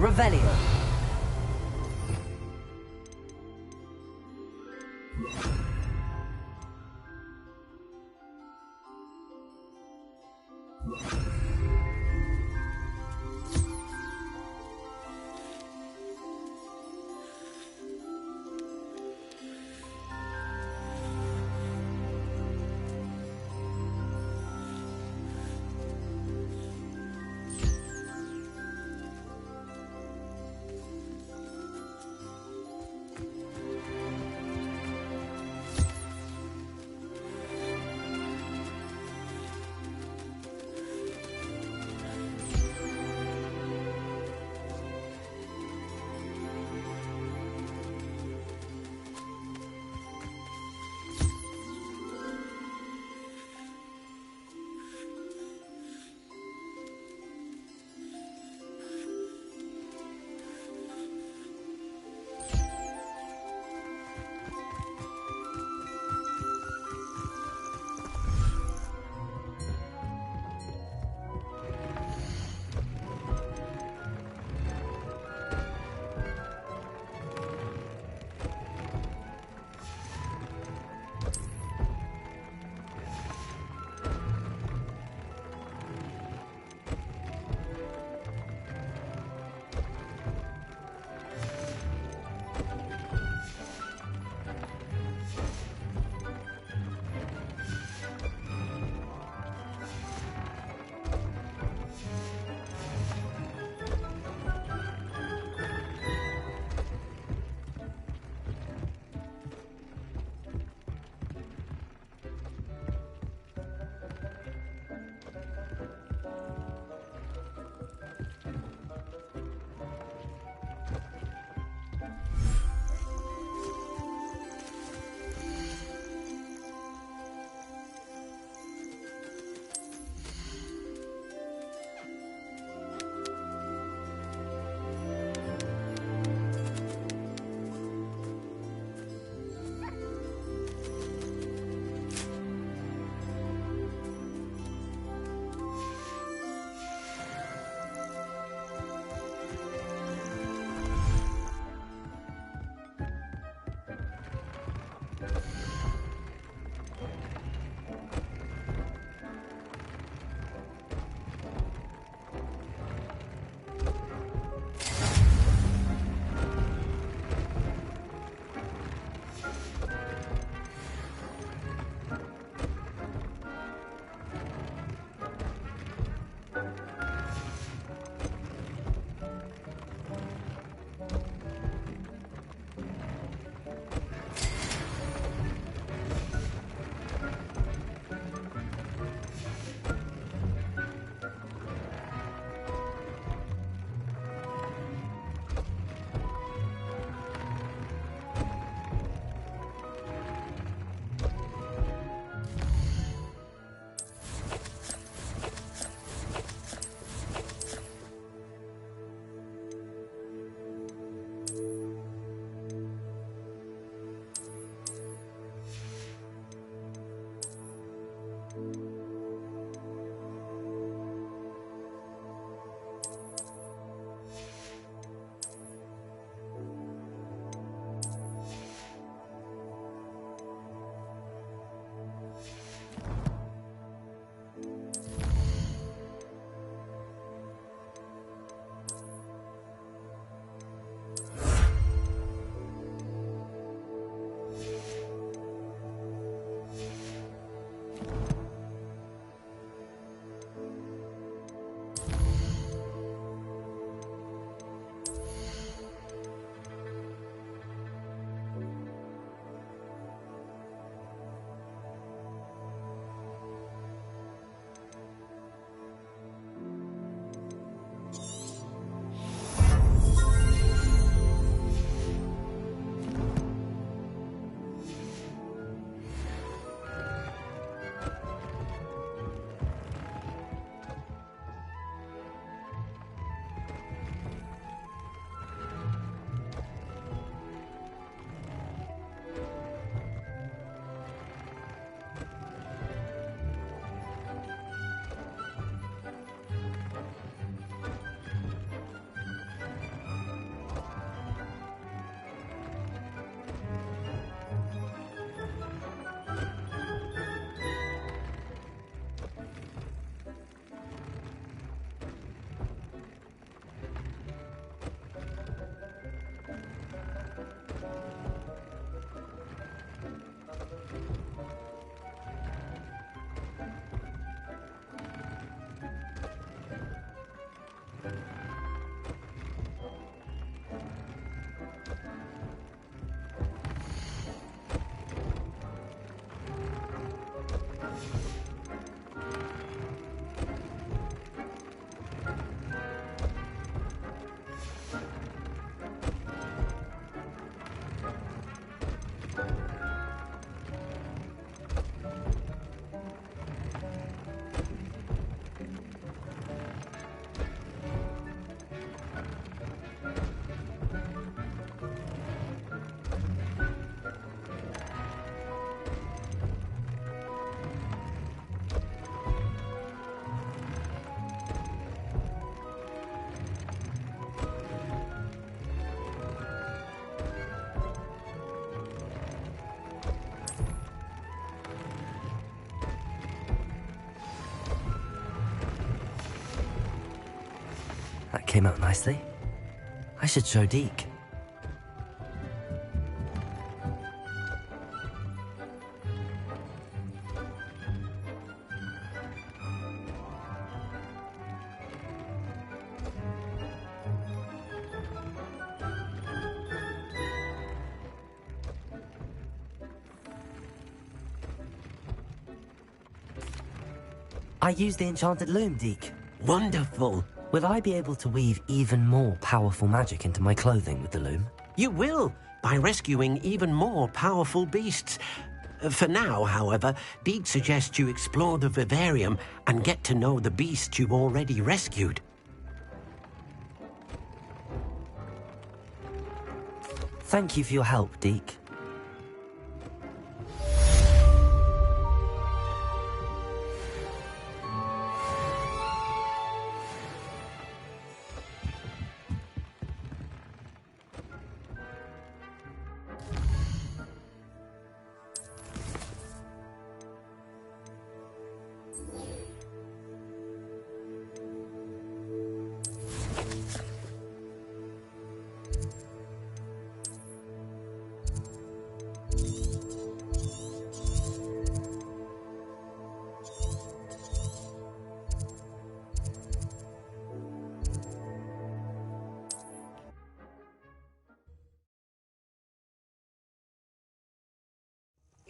Revelio. came out nicely. I should show Deke. I used the enchanted loom, Deke. Wonderful. Will I be able to weave even more powerful magic into my clothing with the loom? You will, by rescuing even more powerful beasts. For now, however, Deke suggests you explore the vivarium and get to know the beasts you've already rescued. Thank you for your help, Deke.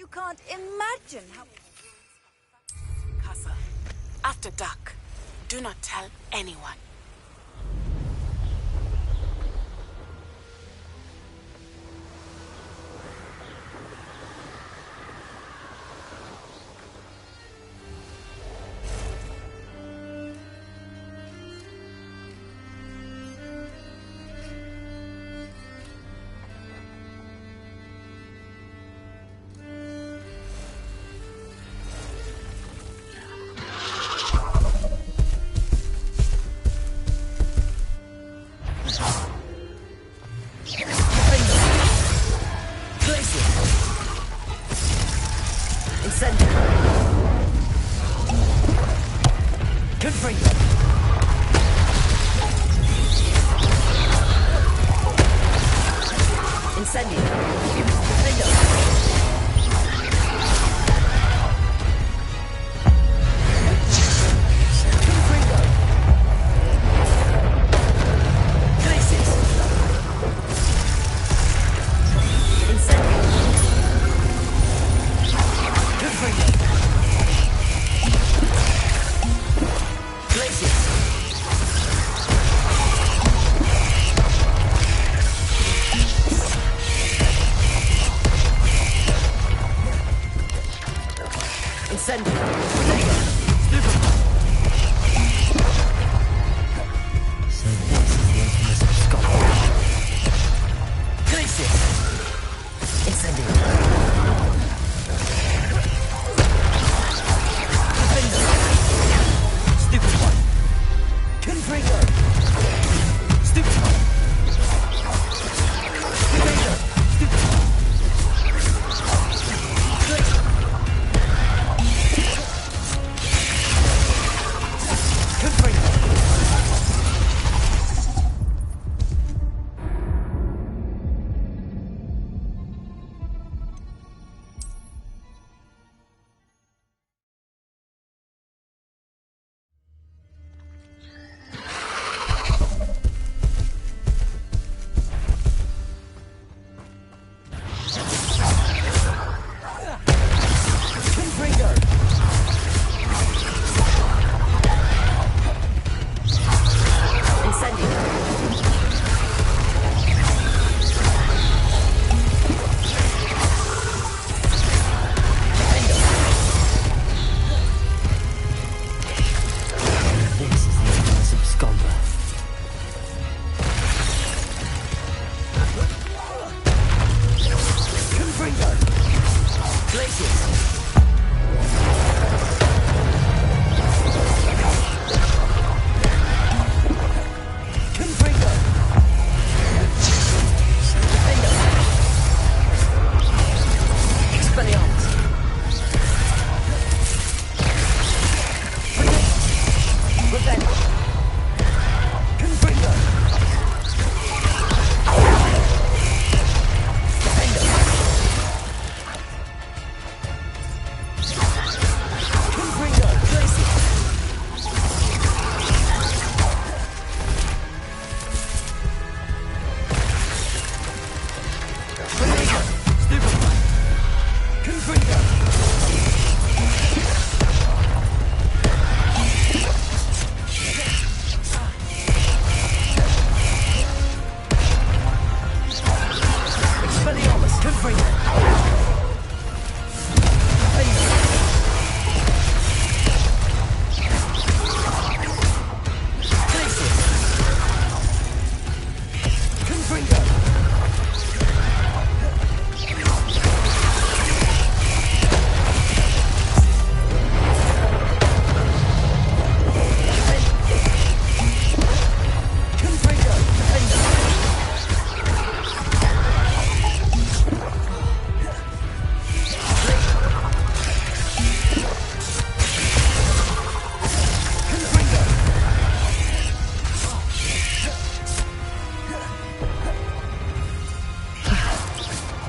You can't imagine how... Castle. After dark. Do not tell anyone.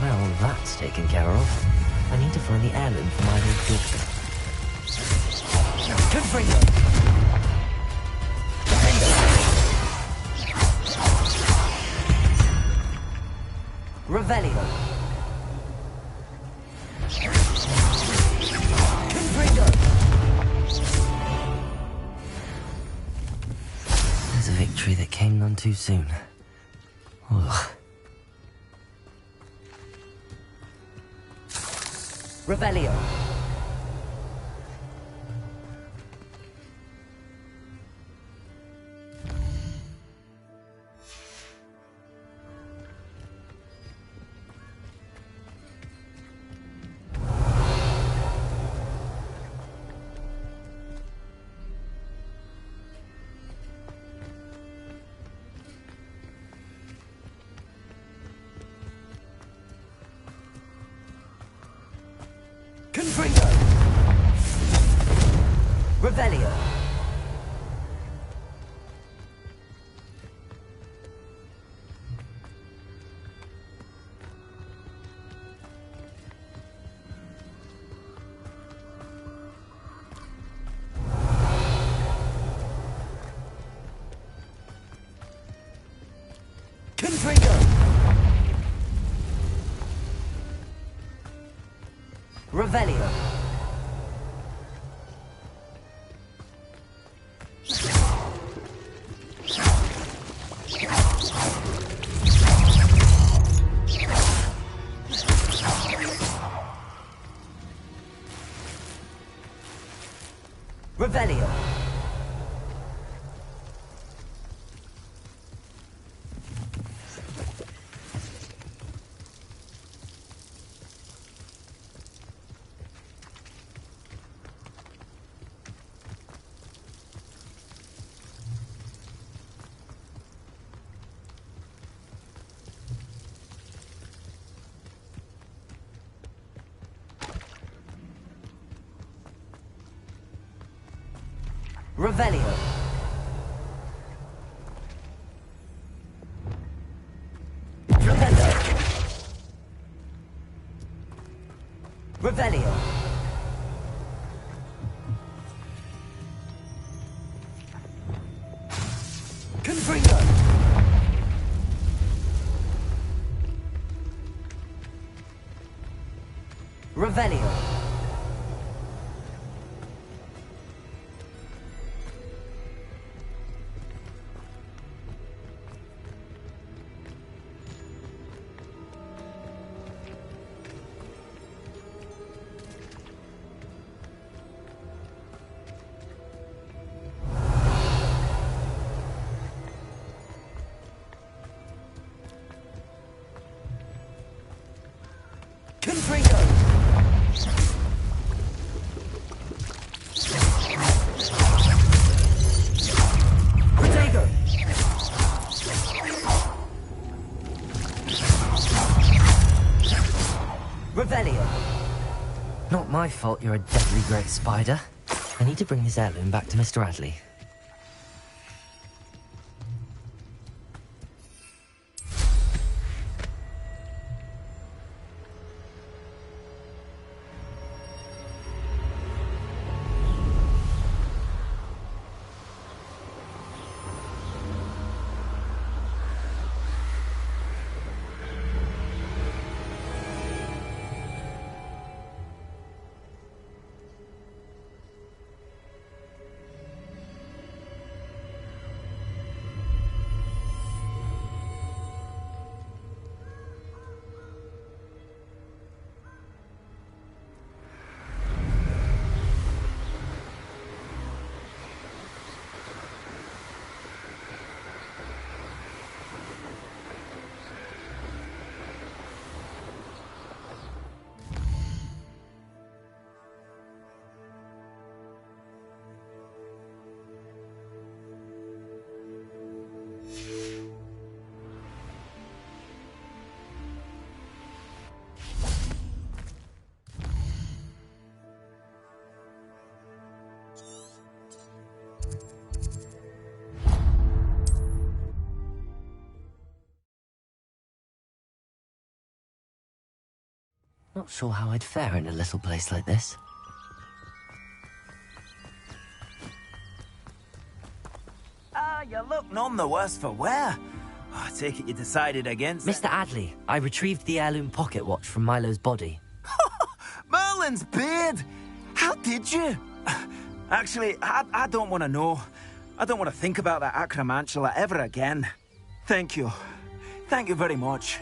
Well, that's taken care of. I need to find the heirloom for my little daughter. Revelio. There's a victory that came none too soon. Ugh. Revelio. Confringo! Revelio! Confringo! Revelio. Revelio. Revelio. Revelio. Confringo. Revelio. Confringo! Protego! Revelio! Not my fault you're a deadly great spider. I need to bring this heirloom back to Mr. Adley. Not sure how I'd fare in a little place like this. Ah, you look none the worse for wear. Oh, I take it you decided against Mr. Adley, I retrieved the heirloom pocket watch from Milo's body. Merlin's beard! How did you? Actually, I don't want to know. I don't want to think about that acromantula ever again. Thank you. Thank you very much.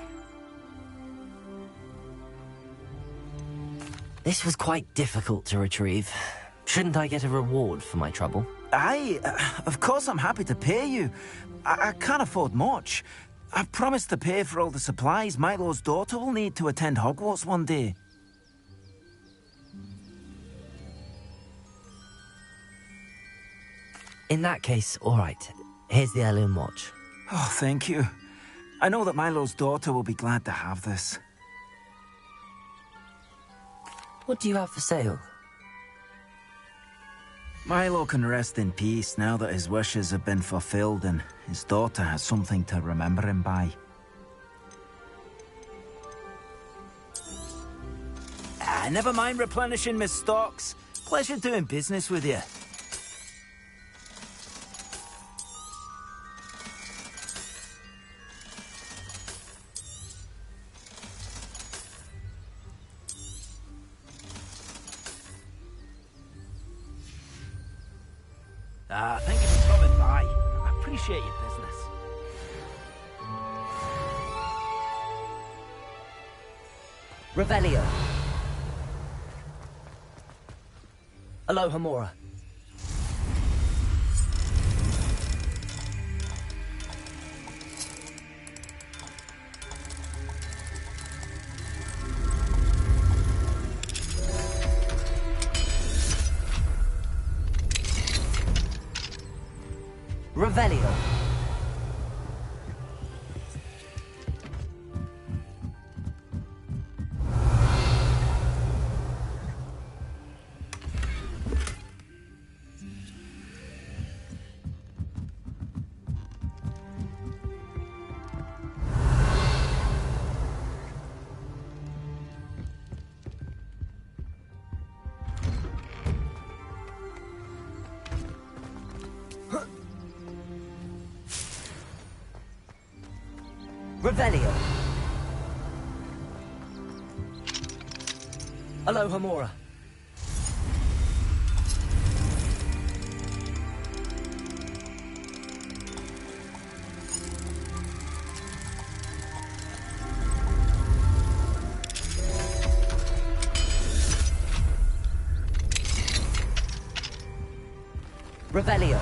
This was quite difficult to retrieve. Shouldn't I get a reward for my trouble? Of course I'm happy to pay you. I can't afford much. I've promised to pay for all the supplies Milo's daughter will need to attend Hogwarts one day. In that case, all right. Here's the heirloom watch. Oh, thank you. I know that Milo's daughter will be glad to have this. What do you have for sale? Milo can rest in peace now that his wishes have been fulfilled and his daughter has something to remember him by. Never mind replenishing my stocks. Pleasure doing business with you. Thank you for coming by. I appreciate your business. Revelio. Alohomora. Revelio. Revelio. Alohomora. Revelio.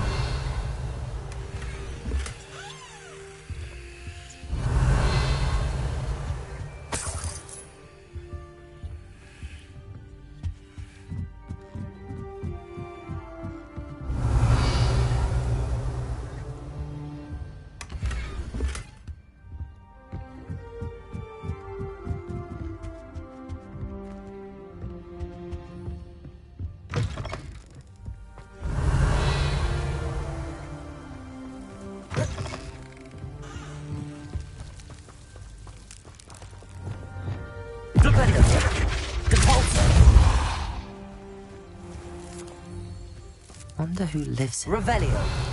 Wonder who lives here. Revelio.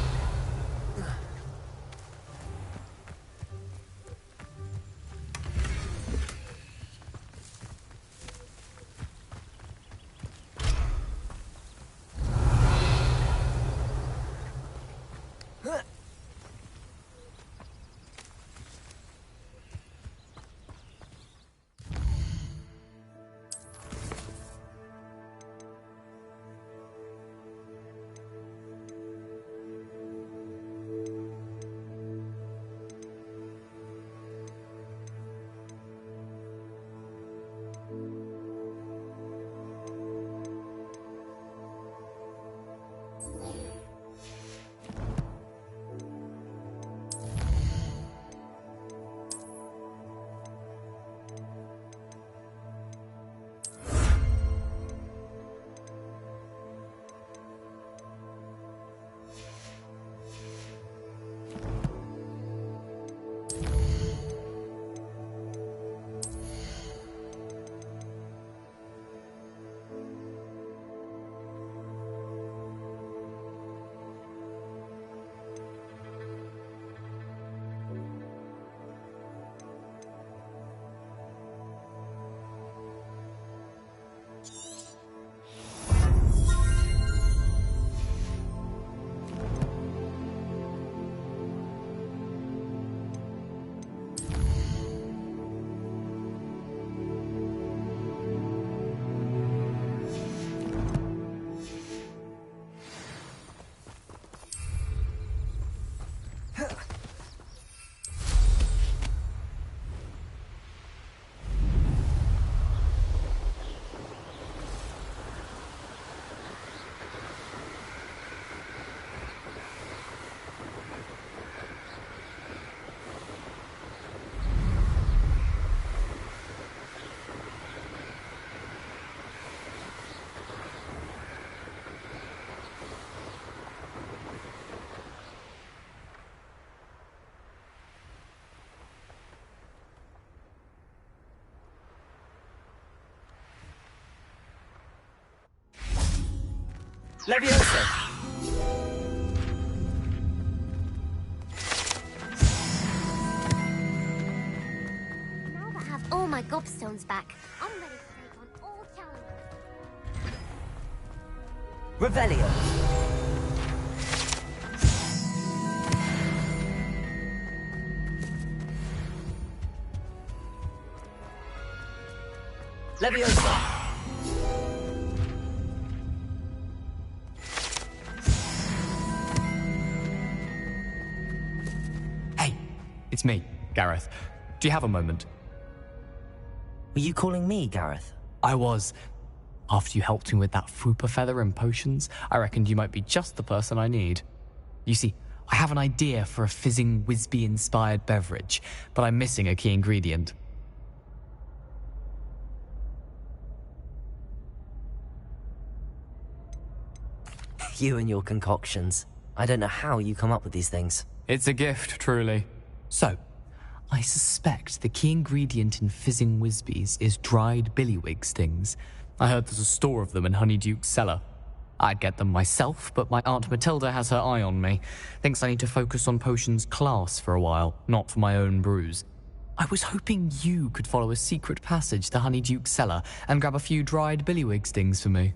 Leviosa! Now that I have all my gobstones back, I'm ready to take on all challenges. Revelio! Leviosa! It's me, Gareth. Do you have a moment? Were you calling me, Gareth? I was. After you helped me with that Fupa feather and potions, I reckoned you might be just the person I need. You see, I have an idea for a fizzing Whizbee-inspired beverage, but I'm missing a key ingredient. You and your concoctions. I don't know how you come up with these things. It's a gift, truly. So, I suspect the key ingredient in fizzing Whizbees is dried billywig stings. I heard there's a store of them in Honeyduke's cellar. I'd get them myself, but my Aunt Matilda has her eye on me. Thinks I need to focus on potions class for a while, not for my own brews. I was hoping you could follow a secret passage to Honeyduke's cellar and grab a few dried billywig stings for me.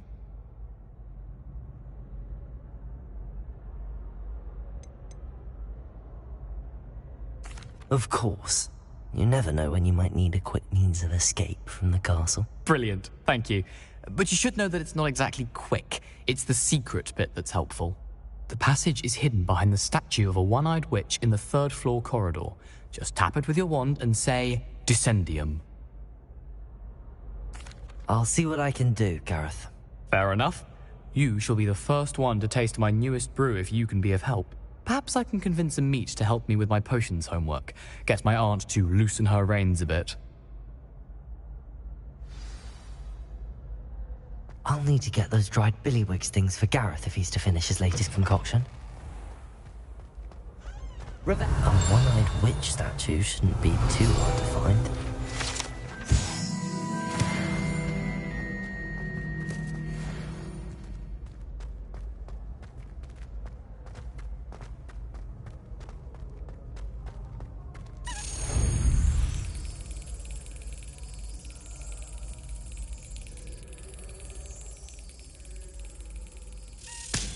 Of course. You never know when you might need a quick means of escape from the castle. Brilliant, thank you. But you should know that it's not exactly quick. It's the secret bit that's helpful. The passage is hidden behind the statue of a one-eyed witch in the third-floor corridor. Just tap it with your wand and say, Descendium. I'll see what I can do, Gareth. Fair enough. You shall be the first one to taste my newest brew if you can be of help. Perhaps I can convince a meat to help me with my potions homework. Get my aunt to loosen her reins a bit. I'll need to get those dried billywig stings for Gareth if he's to finish his latest concoction. A one-eyed witch statue shouldn't be too hard to find.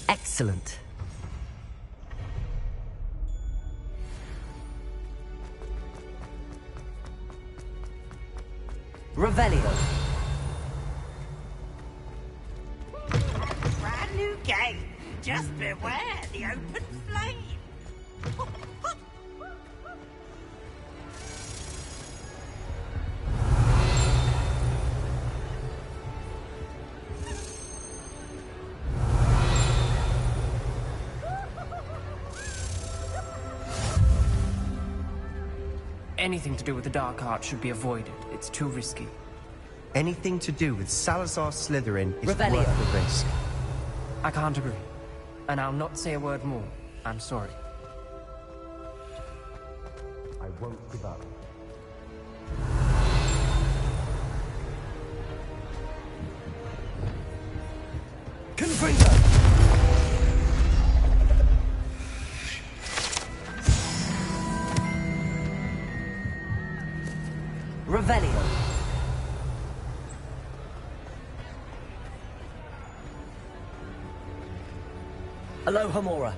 Excellent. Revelio. Brand new game. Just beware the open flame. Anything to do with the dark art should be avoided. It's too risky. Anything to do with Salazar Slytherin is Revelio. worth the risk. I can't agree. And I'll not say a word more. I'm sorry. I won't give up. Confringo! Revelio. Alohomora.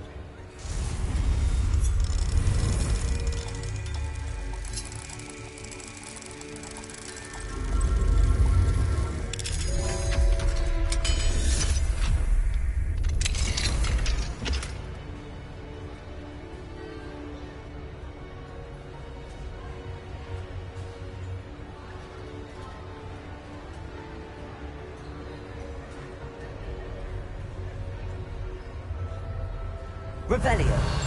Revelio.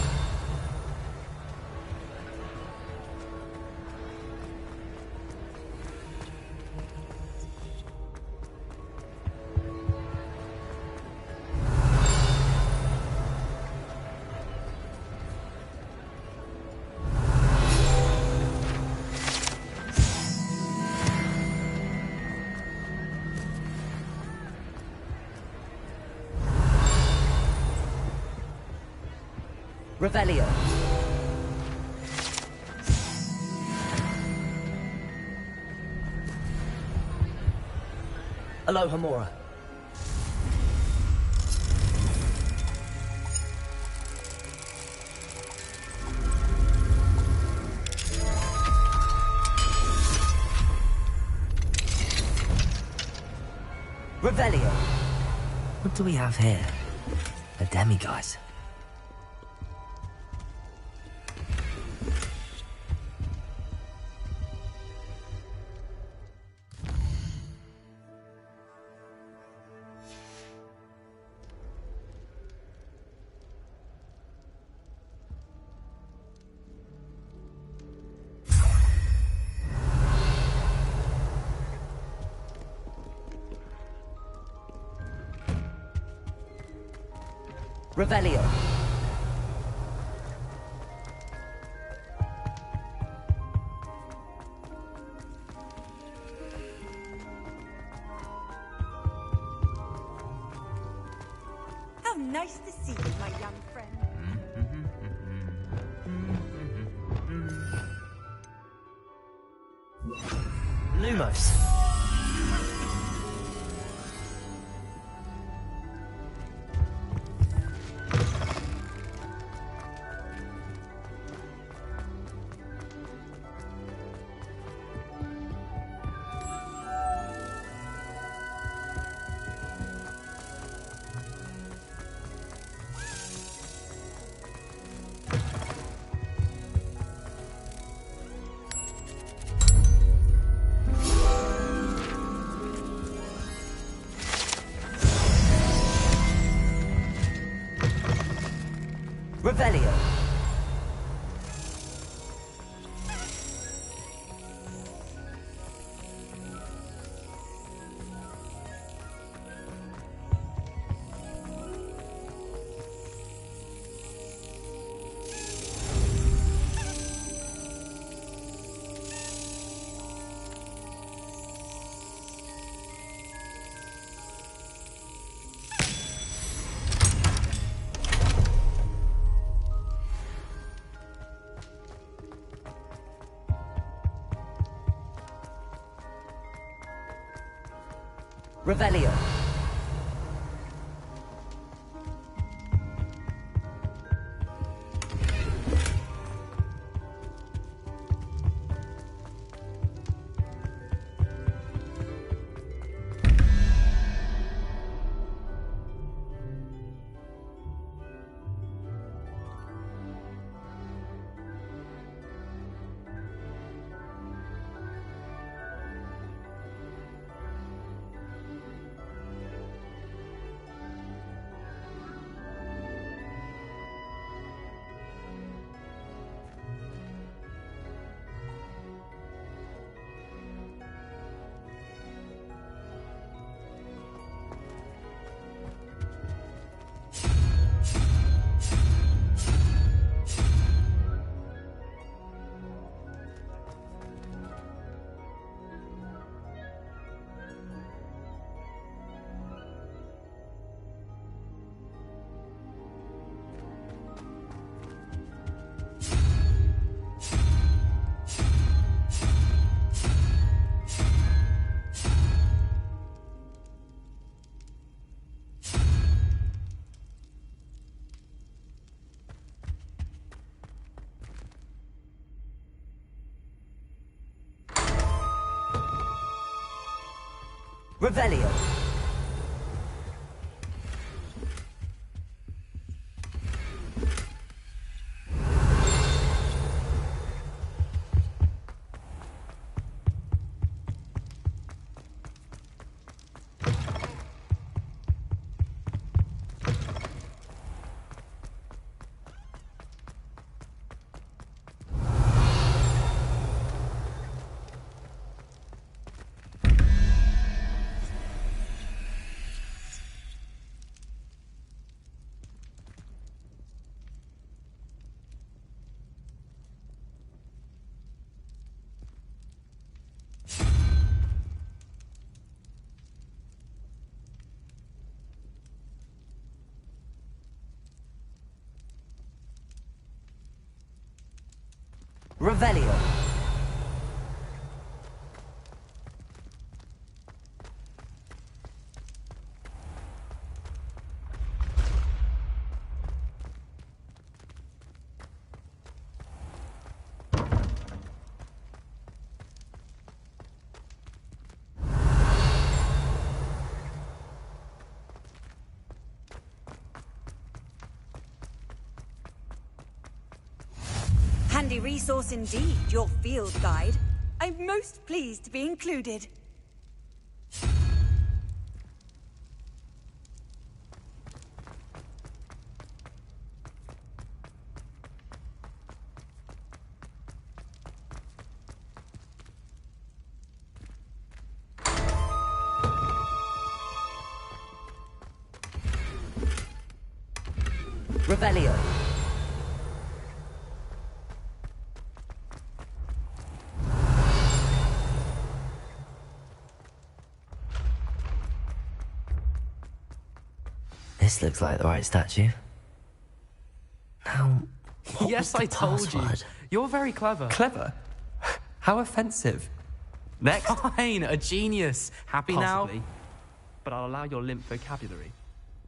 Revelio. Aloha Mora. Revelio. What do we have here? A demiguise. Revelio. How nice to see you, my young friend. Lumos. Revelio. Revelio. Revelio. Revelio. Handy resource indeed, your field guide. I'm most pleased to be included. Revelio. This looks like the right statue. Now, Yes, I told you. You're very clever. Clever? How offensive. Next. Fine, a genius. Happy Possibly. now? But I'll allow your limp vocabulary.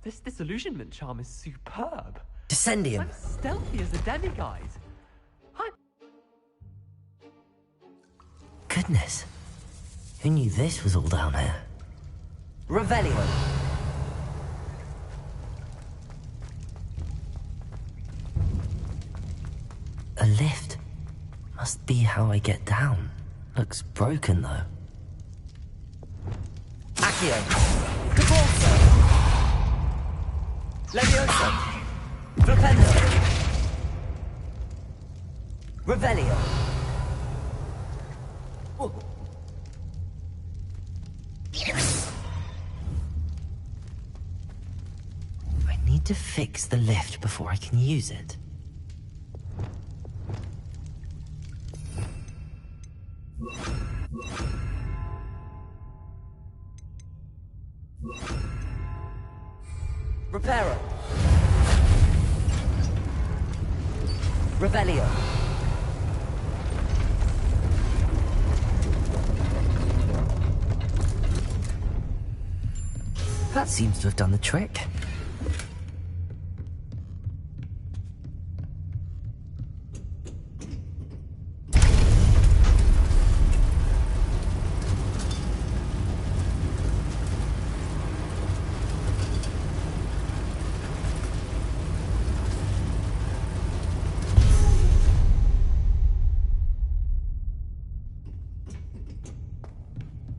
This disillusionment charm is superb. Descendium. I'm stealthy as a demiguise. Goodness. Who knew this was all down here? Revelio. A lift. Must be how I get down. Looks broken, though. Accio. Caporso. Levioso. Flipendo. Revelio. Oh. I need to fix the lift before I can use it. Reparo. Revelio. That seems to have done the trick.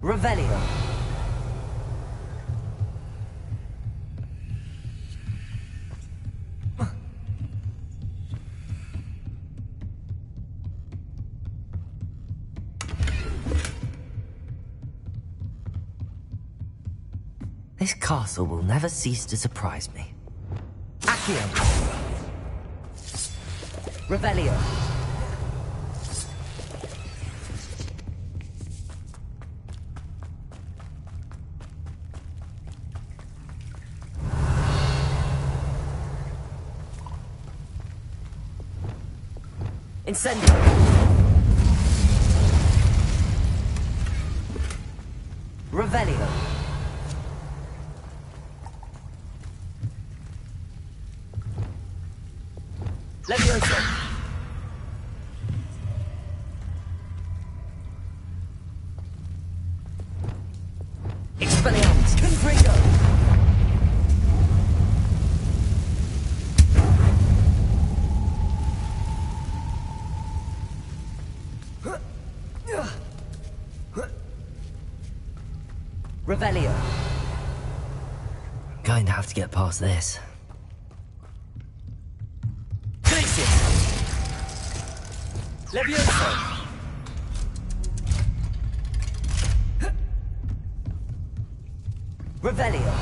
Revelio. This castle will never cease to surprise me. Accio. Revelio. Incendio. Revelio. Levioso. Expelliarmus. Confringo. Revelio. Going to have to get past this. Levioso! Revelio!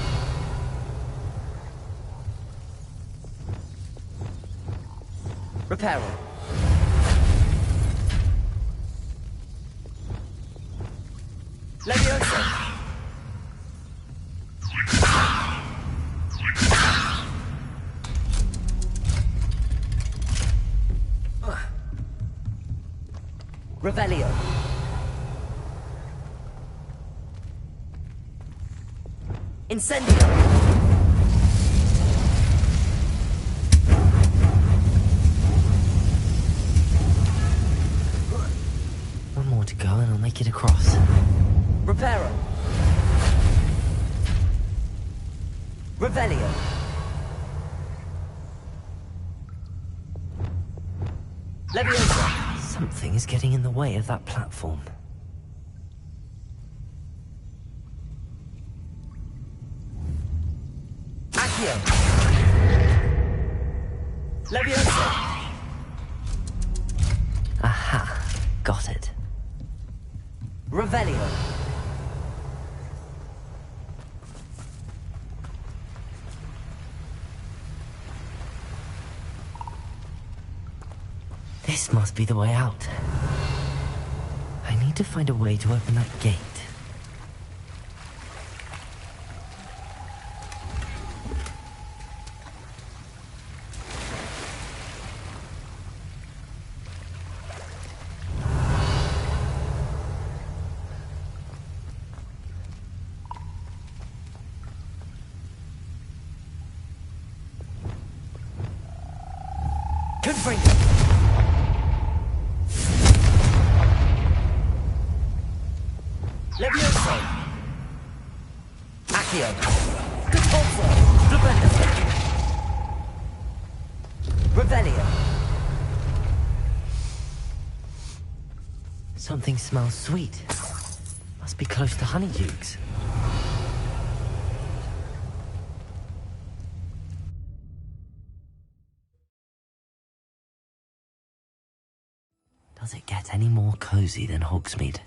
Reparo! Levioso! Revelio. Incendio. One more to go and I'll make it across. Reparo. Revelio. Leviosa. Something is getting in the way of that platform. Accio. Leviosa. Aha. Got it. Revelio. This must be the way out. I need to find a way to open that gate. Confringo. Levioso. Accio. Contorso. Flipendo. Revelio. Something smells sweet. Must be close to Honeydukes. Does it get any more cozy than Hogsmeade?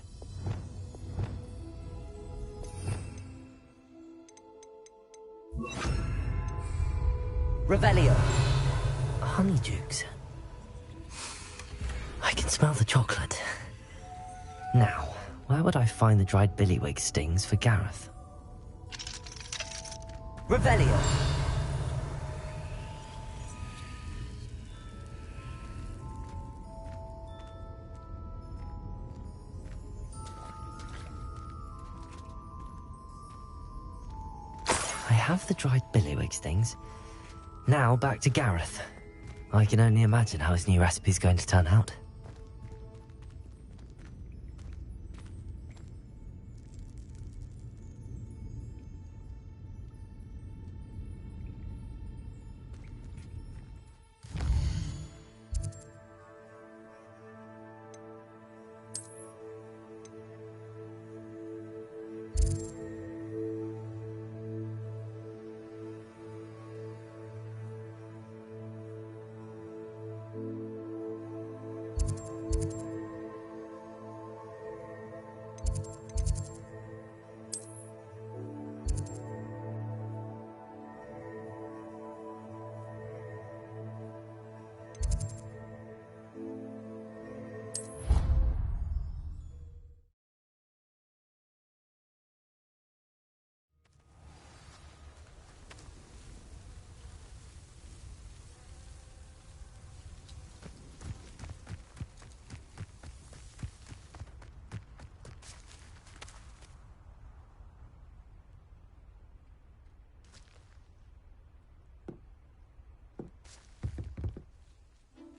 Revelio. Honeydukes. I can smell the chocolate. Now, where would I find the dried billywig stings for Gareth? Revelio. I have the dried billywig stings. Now back to Gareth. I can only imagine how his new recipe's going to turn out.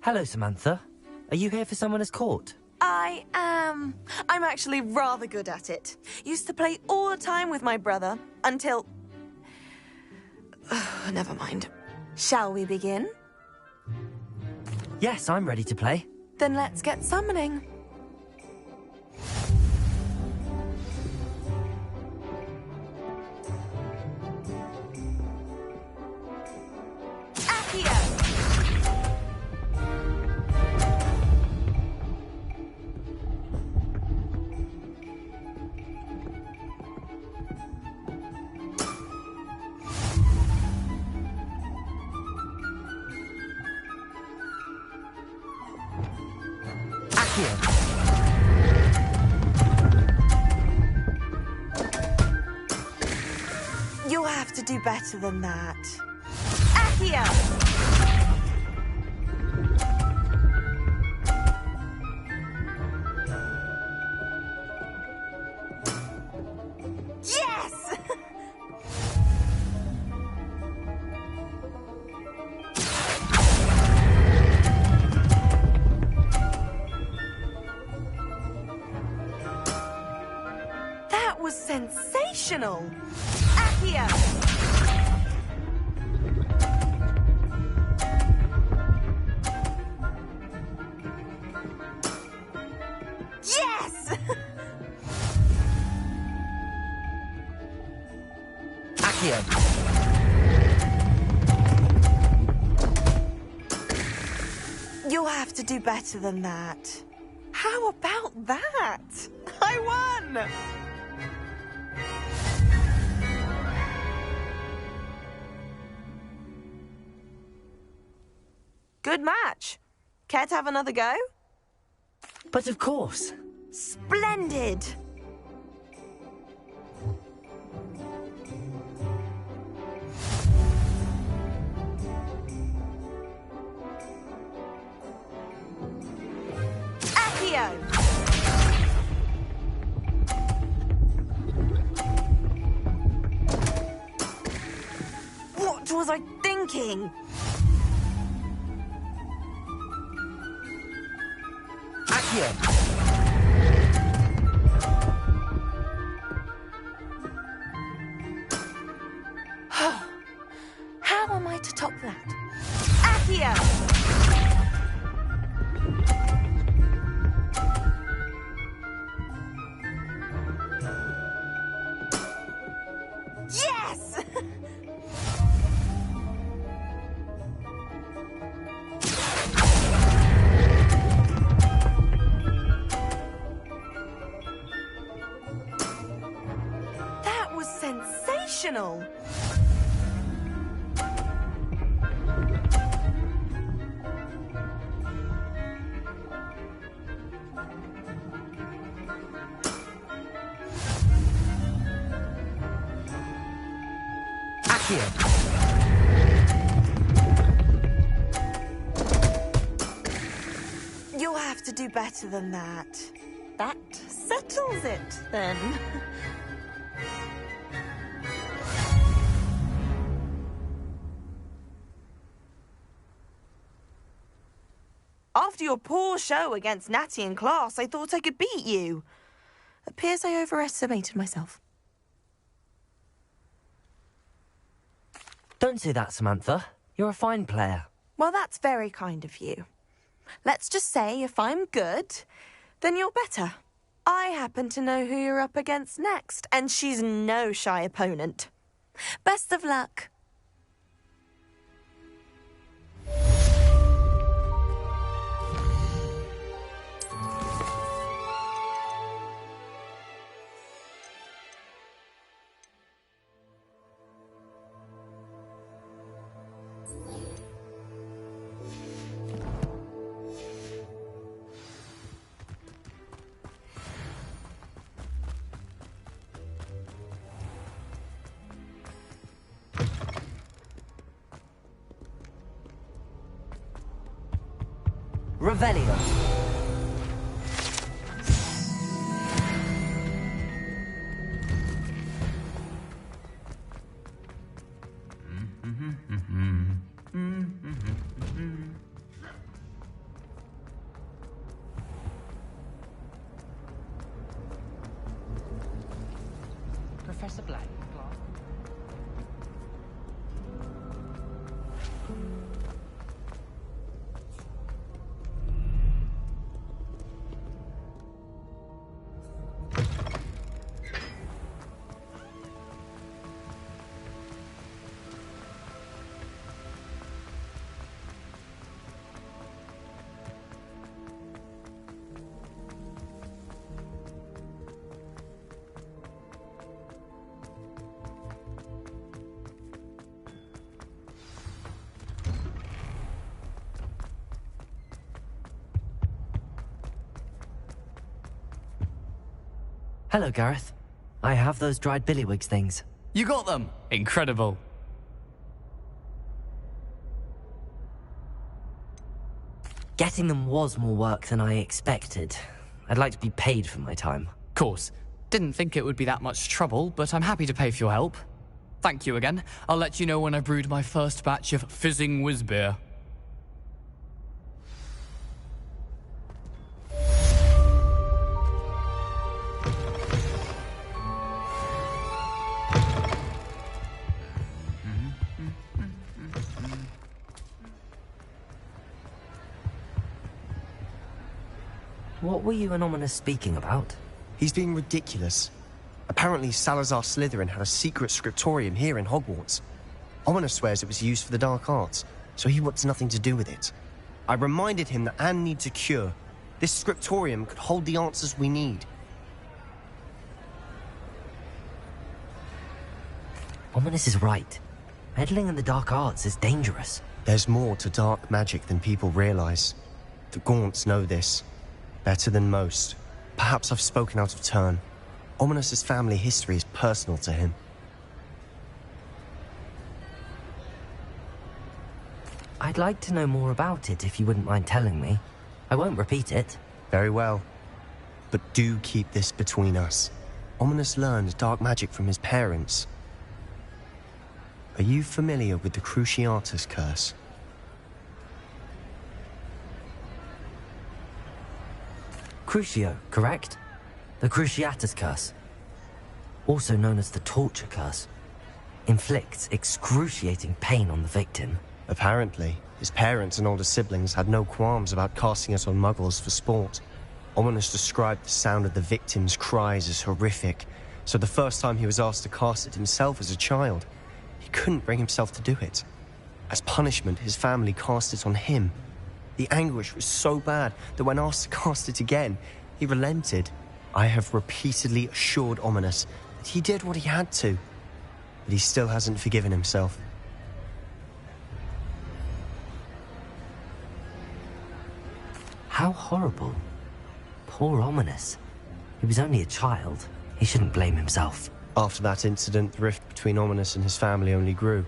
Hello, Samantha. Are you here for someone as court? I am. I'm actually rather good at it. Used to play all the time with my brother, until... Never mind. Shall we begin? Yes, I'm ready to play. Then let's get summoning. You'll have to do better than that. Accio! was sensational! Accio! Yes! Accio! You'll have to do better than that. How about that? I won! Good match. Care to have another go? But of course. Splendid! Accio! What was I thinking? Accio! How am I to top that? Accio! Yes! That was sensational! Accio! You'll have to do better than that. That settles it, then. After your poor show against Natty in class, I thought I could beat you. Appears I overestimated myself. Don't say that, Samantha. You're a fine player. Well, that's very kind of you. Let's just say if I'm good, then you're better. I happen to know who you're up against next, and she's no shy opponent. Best of luck. Revelio. Professor Black. Hello, Gareth. I have those dried billywigs things. You got them! Incredible. Getting them was more work than I expected. I'd like to be paid for my time. Course. Didn't think it would be that much trouble, but I'm happy to pay for your help. Thank you again. I'll let you know when I brewed my first batch of fizzing whizbeer. What were you and Ominous speaking about? He's being ridiculous. Apparently Salazar Slytherin had a secret scriptorium here in Hogwarts. Ominous swears it was used for the dark arts, so he wants nothing to do with it. I reminded him that Anne needs a cure. This scriptorium could hold the answers we need. Ominous is right. Meddling in the dark arts is dangerous. There's more to dark magic than people realize. The Gaunts know this. Better than most. Perhaps I've spoken out of turn. Ominous's family history is personal to him. I'd like to know more about it if you wouldn't mind telling me. I won't repeat it. Very well. But do keep this between us. Ominous learned dark magic from his parents. Are you familiar with the Cruciatus curse? Crucio, correct? The Cruciatus curse. Also known as the torture curse. Inflicts excruciating pain on the victim. Apparently, his parents and older siblings had no qualms about casting it on muggles for sport. Ominous described the sound of the victim's cries as horrific, so the first time he was asked to cast it himself as a child, he couldn't bring himself to do it. As punishment, his family cast it on him. The anguish was so bad that when asked to cast it again, he relented. I have repeatedly assured Ominous that he did what he had to, but he still hasn't forgiven himself. How horrible. Poor Ominous. He was only a child. He shouldn't blame himself. After that incident, the rift between Ominous and his family only grew.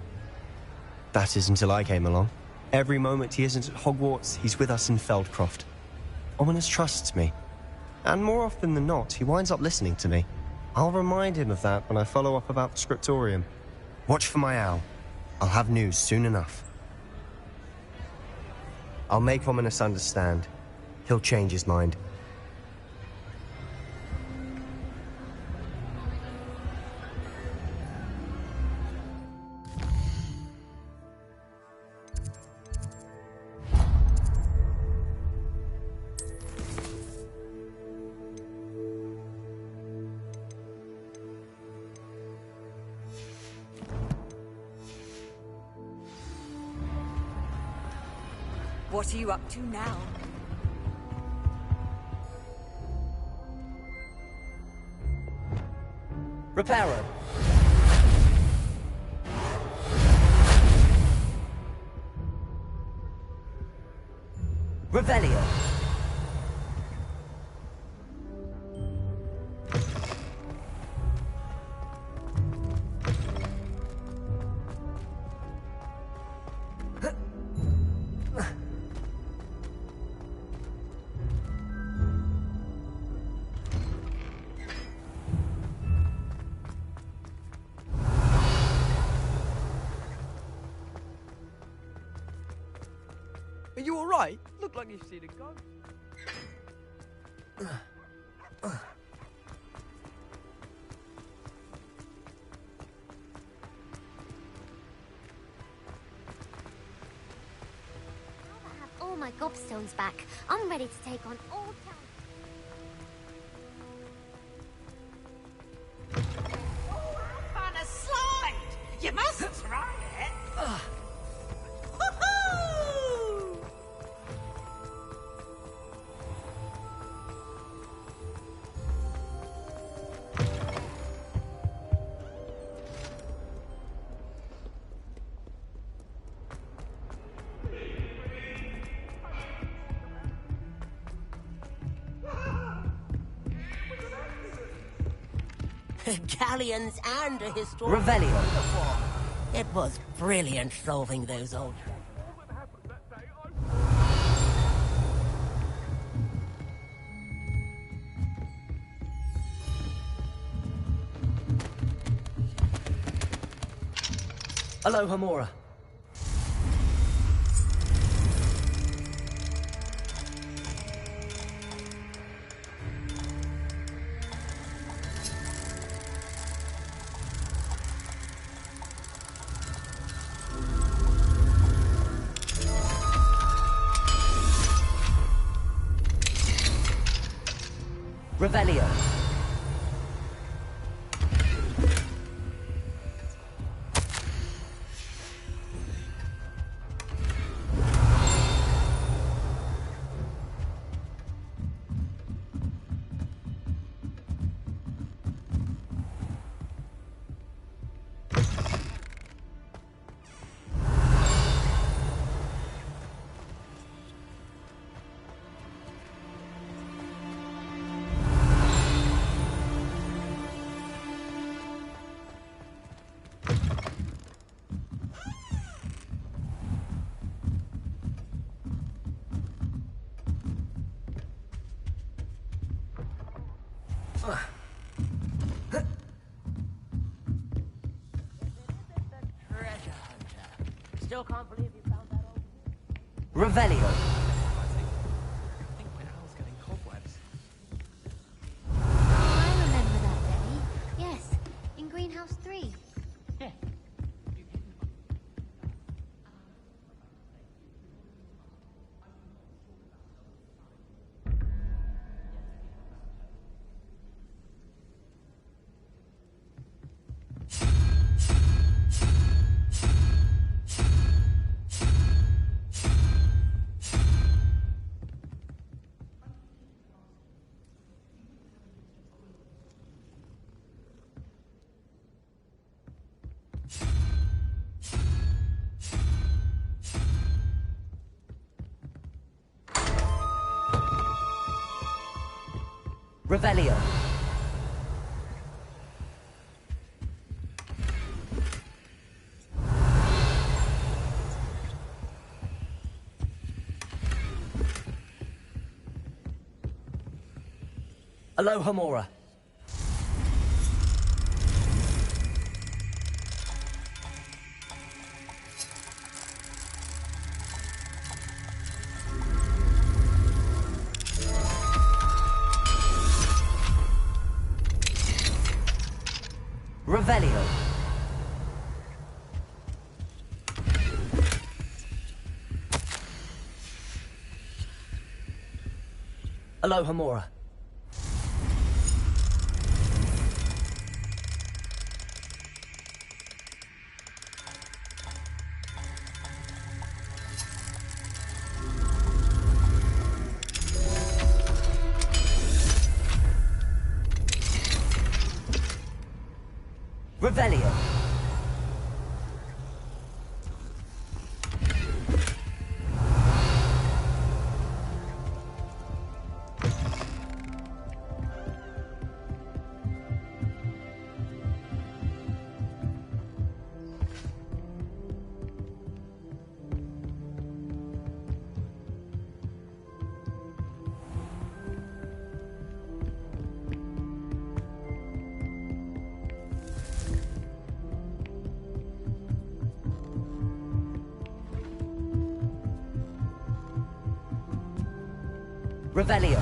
That is until I came along. Every moment he isn't at Hogwarts, he's with us in Feldcroft. Ominous trusts me. And more often than not, he winds up listening to me. I'll remind him of that when I follow up about the scriptorium. Watch for my owl. I'll have news soon enough. I'll make Ominous understand. He'll change his mind. What are you up to now? Reparo. Revelio. Are you alright? Look like you've seen a ghost. All my gobstones back. I'm ready to take on all On a slide! You must try it! Woohoo! Galleons and a historian. Revelio. It was brilliant solving those old... Hello, Hamora. Revelio. Still can't believe you found that old... Revelio. I think my owl's getting cobwebs. Oh, I remember that, Debbie. Yes, in Greenhouse 3. Yeah. Revelio. Aloha Mora. Revelio. Aloha Mora. Revelio. Revelio.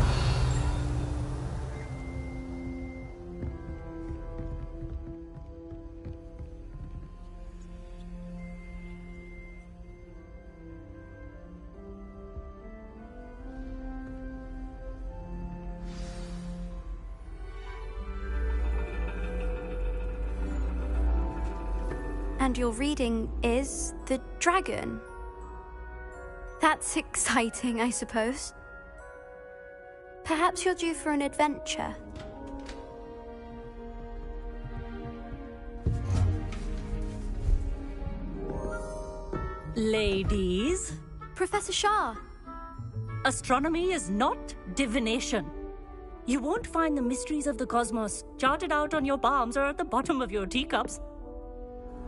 And your reading is the dragon. That's exciting, I suppose. Perhaps you're due for an adventure. Ladies. Professor Shah. Astronomy is not divination. You won't find the mysteries of the cosmos charted out on your palms or at the bottom of your teacups.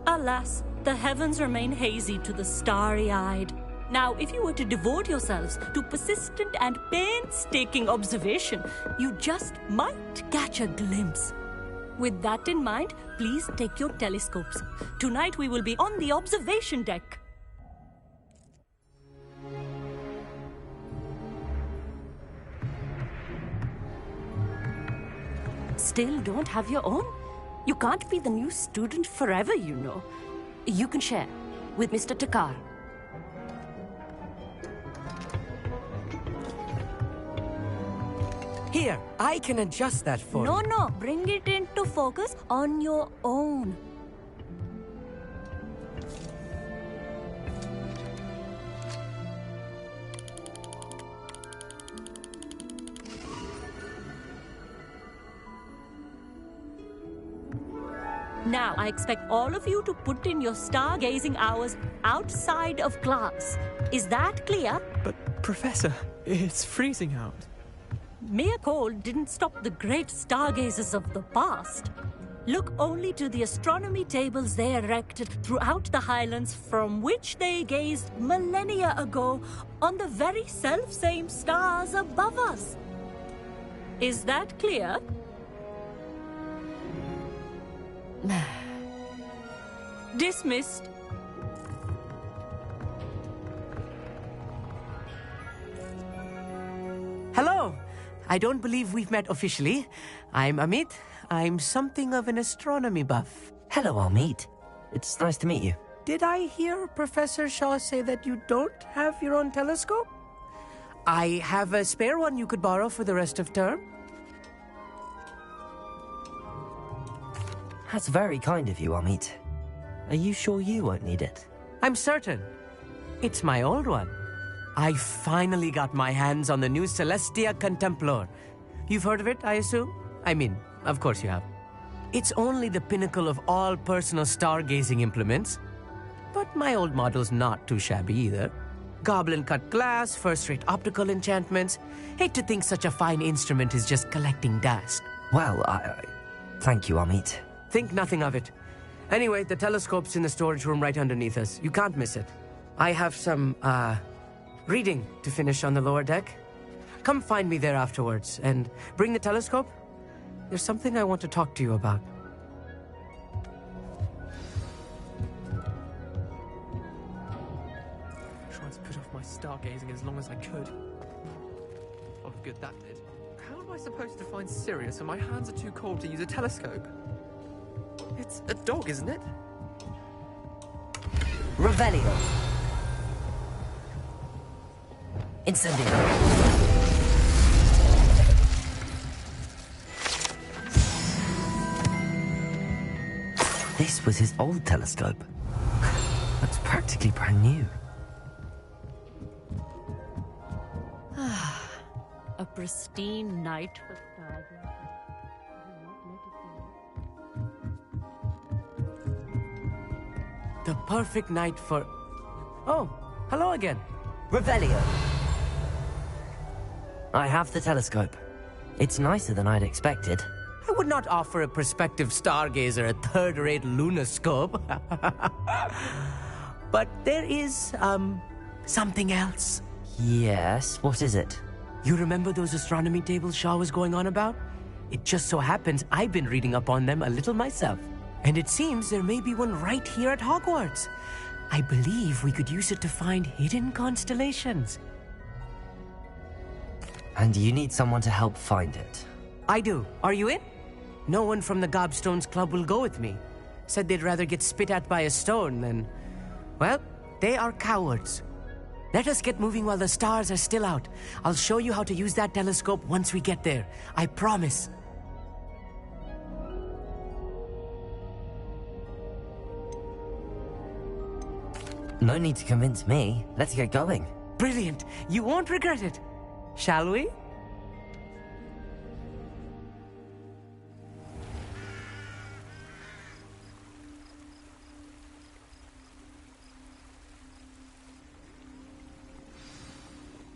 Alas, the heavens remain hazy to the starry-eyed. Now, if you were to devote yourselves to persistent and painstaking observation, you just might catch a glimpse. With that in mind, please take your telescopes. Tonight we will be on the observation deck. Still don't have your own? You can't be the new student forever, you know. You can share with Mr. Takar. Here. Here, I can adjust that for you. No, bring it into focus on your own. Now, I expect all of you to put in your stargazing hours outside of class. Is that clear? But, Professor, it's freezing out. Mere cold didn't stop the great stargazers of the past. Look only to the astronomy tables they erected throughout the Highlands, from which they gazed millennia ago on the very self-same stars above us. Is that clear? Dismissed. Hello. I don't believe we've met officially. I'm Amit. I'm something of an astronomy buff. Hello, Amit. It's nice to meet you. Did I hear Professor Shaw say that you don't have your own telescope? I have a spare one you could borrow for the rest of term. That's very kind of you, Amit. Are you sure you won't need it? I'm certain. It's my old one. I finally got my hands on the new Celestia Contemplar. You've heard of it, I assume? I mean, of course you have. It's only the pinnacle of all personal stargazing implements. But my old model's not too shabby either. Goblin-cut glass, first-rate optical enchantments. Hate to think such a fine instrument is just collecting dust. Well, thank you, Amit. Think nothing of it. Anyway, the telescope's in the storage room right underneath us. You can't miss it. I have some, reading to finish on the lower deck. Come find me there afterwards, and bring the telescope. There's something I want to talk to you about. Tried to put off my stargazing as long as I could. Oh, good that did. How am I supposed to find Sirius when my hands are too cold to use a telescope? It's a dog, isn't it? Revelio. Incendio. This was his old telescope. That's practically brand new. A pristine night for stargazing. The perfect night for... Oh, hello again. Revelio. I have the telescope. It's nicer than I'd expected. I would not offer a prospective stargazer a third-rate lunoscope. But there is, something else. Yes, what is it? You remember those astronomy tables Shaw was going on about? It just so happens I've been reading up on them a little myself. And it seems there may be one right here at Hogwarts. I believe we could use it to find hidden constellations. And you need someone to help find it. I do. Are you in? No one from the Gobstones Club will go with me. Said they'd rather get spit at by a stone than... Well, they are cowards. Let us get moving while the stars are still out. I'll show you how to use that telescope once we get there. I promise. No need to convince me. Let's get going. Brilliant. You won't regret it. Shall we?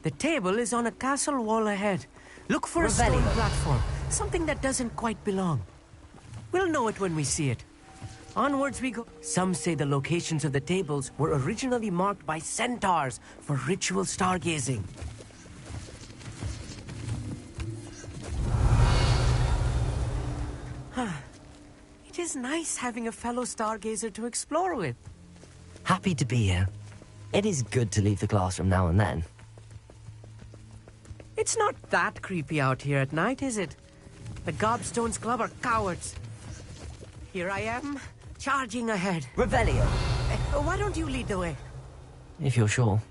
The table is on a castle wall ahead. Look for a stone platform. Something that doesn't quite belong. We'll know it when we see it. Onwards we go. Some say the locations of the tables were originally marked by centaurs for ritual stargazing. It is nice having a fellow stargazer to explore with. Happy to be here. It is good to leave the classroom now and then. It's not that creepy out here at night, is it? The Gobstones Club are cowards. Here I am, charging ahead. Revelio. Why don't you lead the way? If you're sure.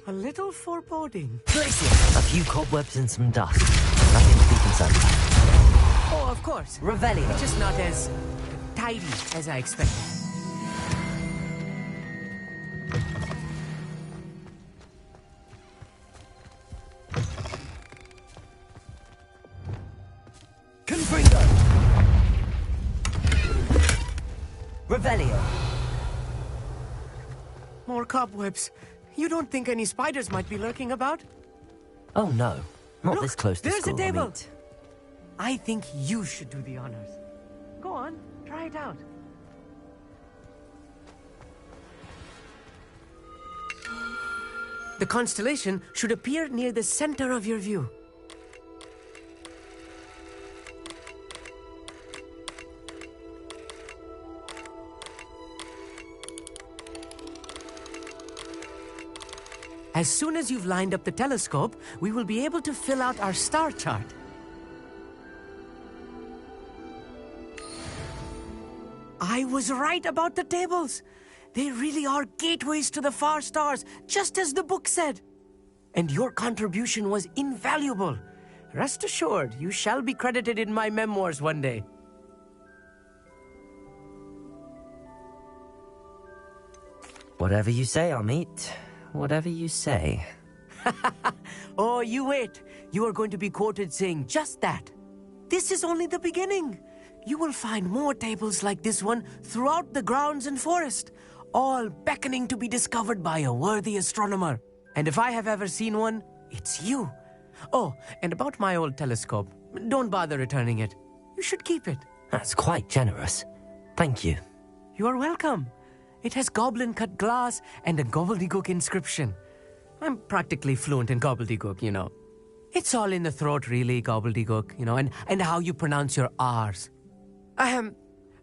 A little foreboding. A few cobwebs and some dust. Nothing to be concerned about. Oh, of course. Revelio. It's just not as tidy as I expected. Confringo. Revelio. More cobwebs. You don't think any spiders might be lurking about? Oh no, not Look, this close to there's school. a table. I mean. I think you should do the honors. Go on, try it out. The constellation should appear near the center of your view. As soon as you've lined up the telescope, we will be able to fill out our star chart. I was right about the tables. They really are gateways to the far stars, just as the book said. And your contribution was invaluable. Rest assured, you shall be credited in my memoirs one day. Whatever you say, Amit. Whatever you say. Oh, you wait. You are going to be quoted saying just that. This is only the beginning. You will find more tables like this one throughout the grounds and forest, all beckoning to be discovered by a worthy astronomer. And if I have ever seen one, it's you. Oh, and about my old telescope, don't bother returning it. You should keep it. That's quite generous. Thank you. You are welcome. It has goblin-cut glass and a gobbledygook inscription. I'm practically fluent in gobbledygook, you know. It's all in the throat, really, gobbledygook, you know, and how you pronounce your R's.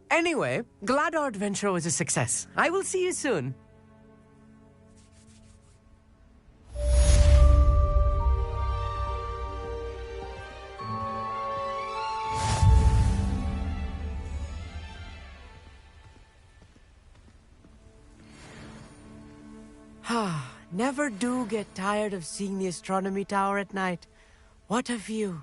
Anyway, glad our adventure was a success. I will see you soon. Never do get tired of seeing the astronomy tower at night. What a view.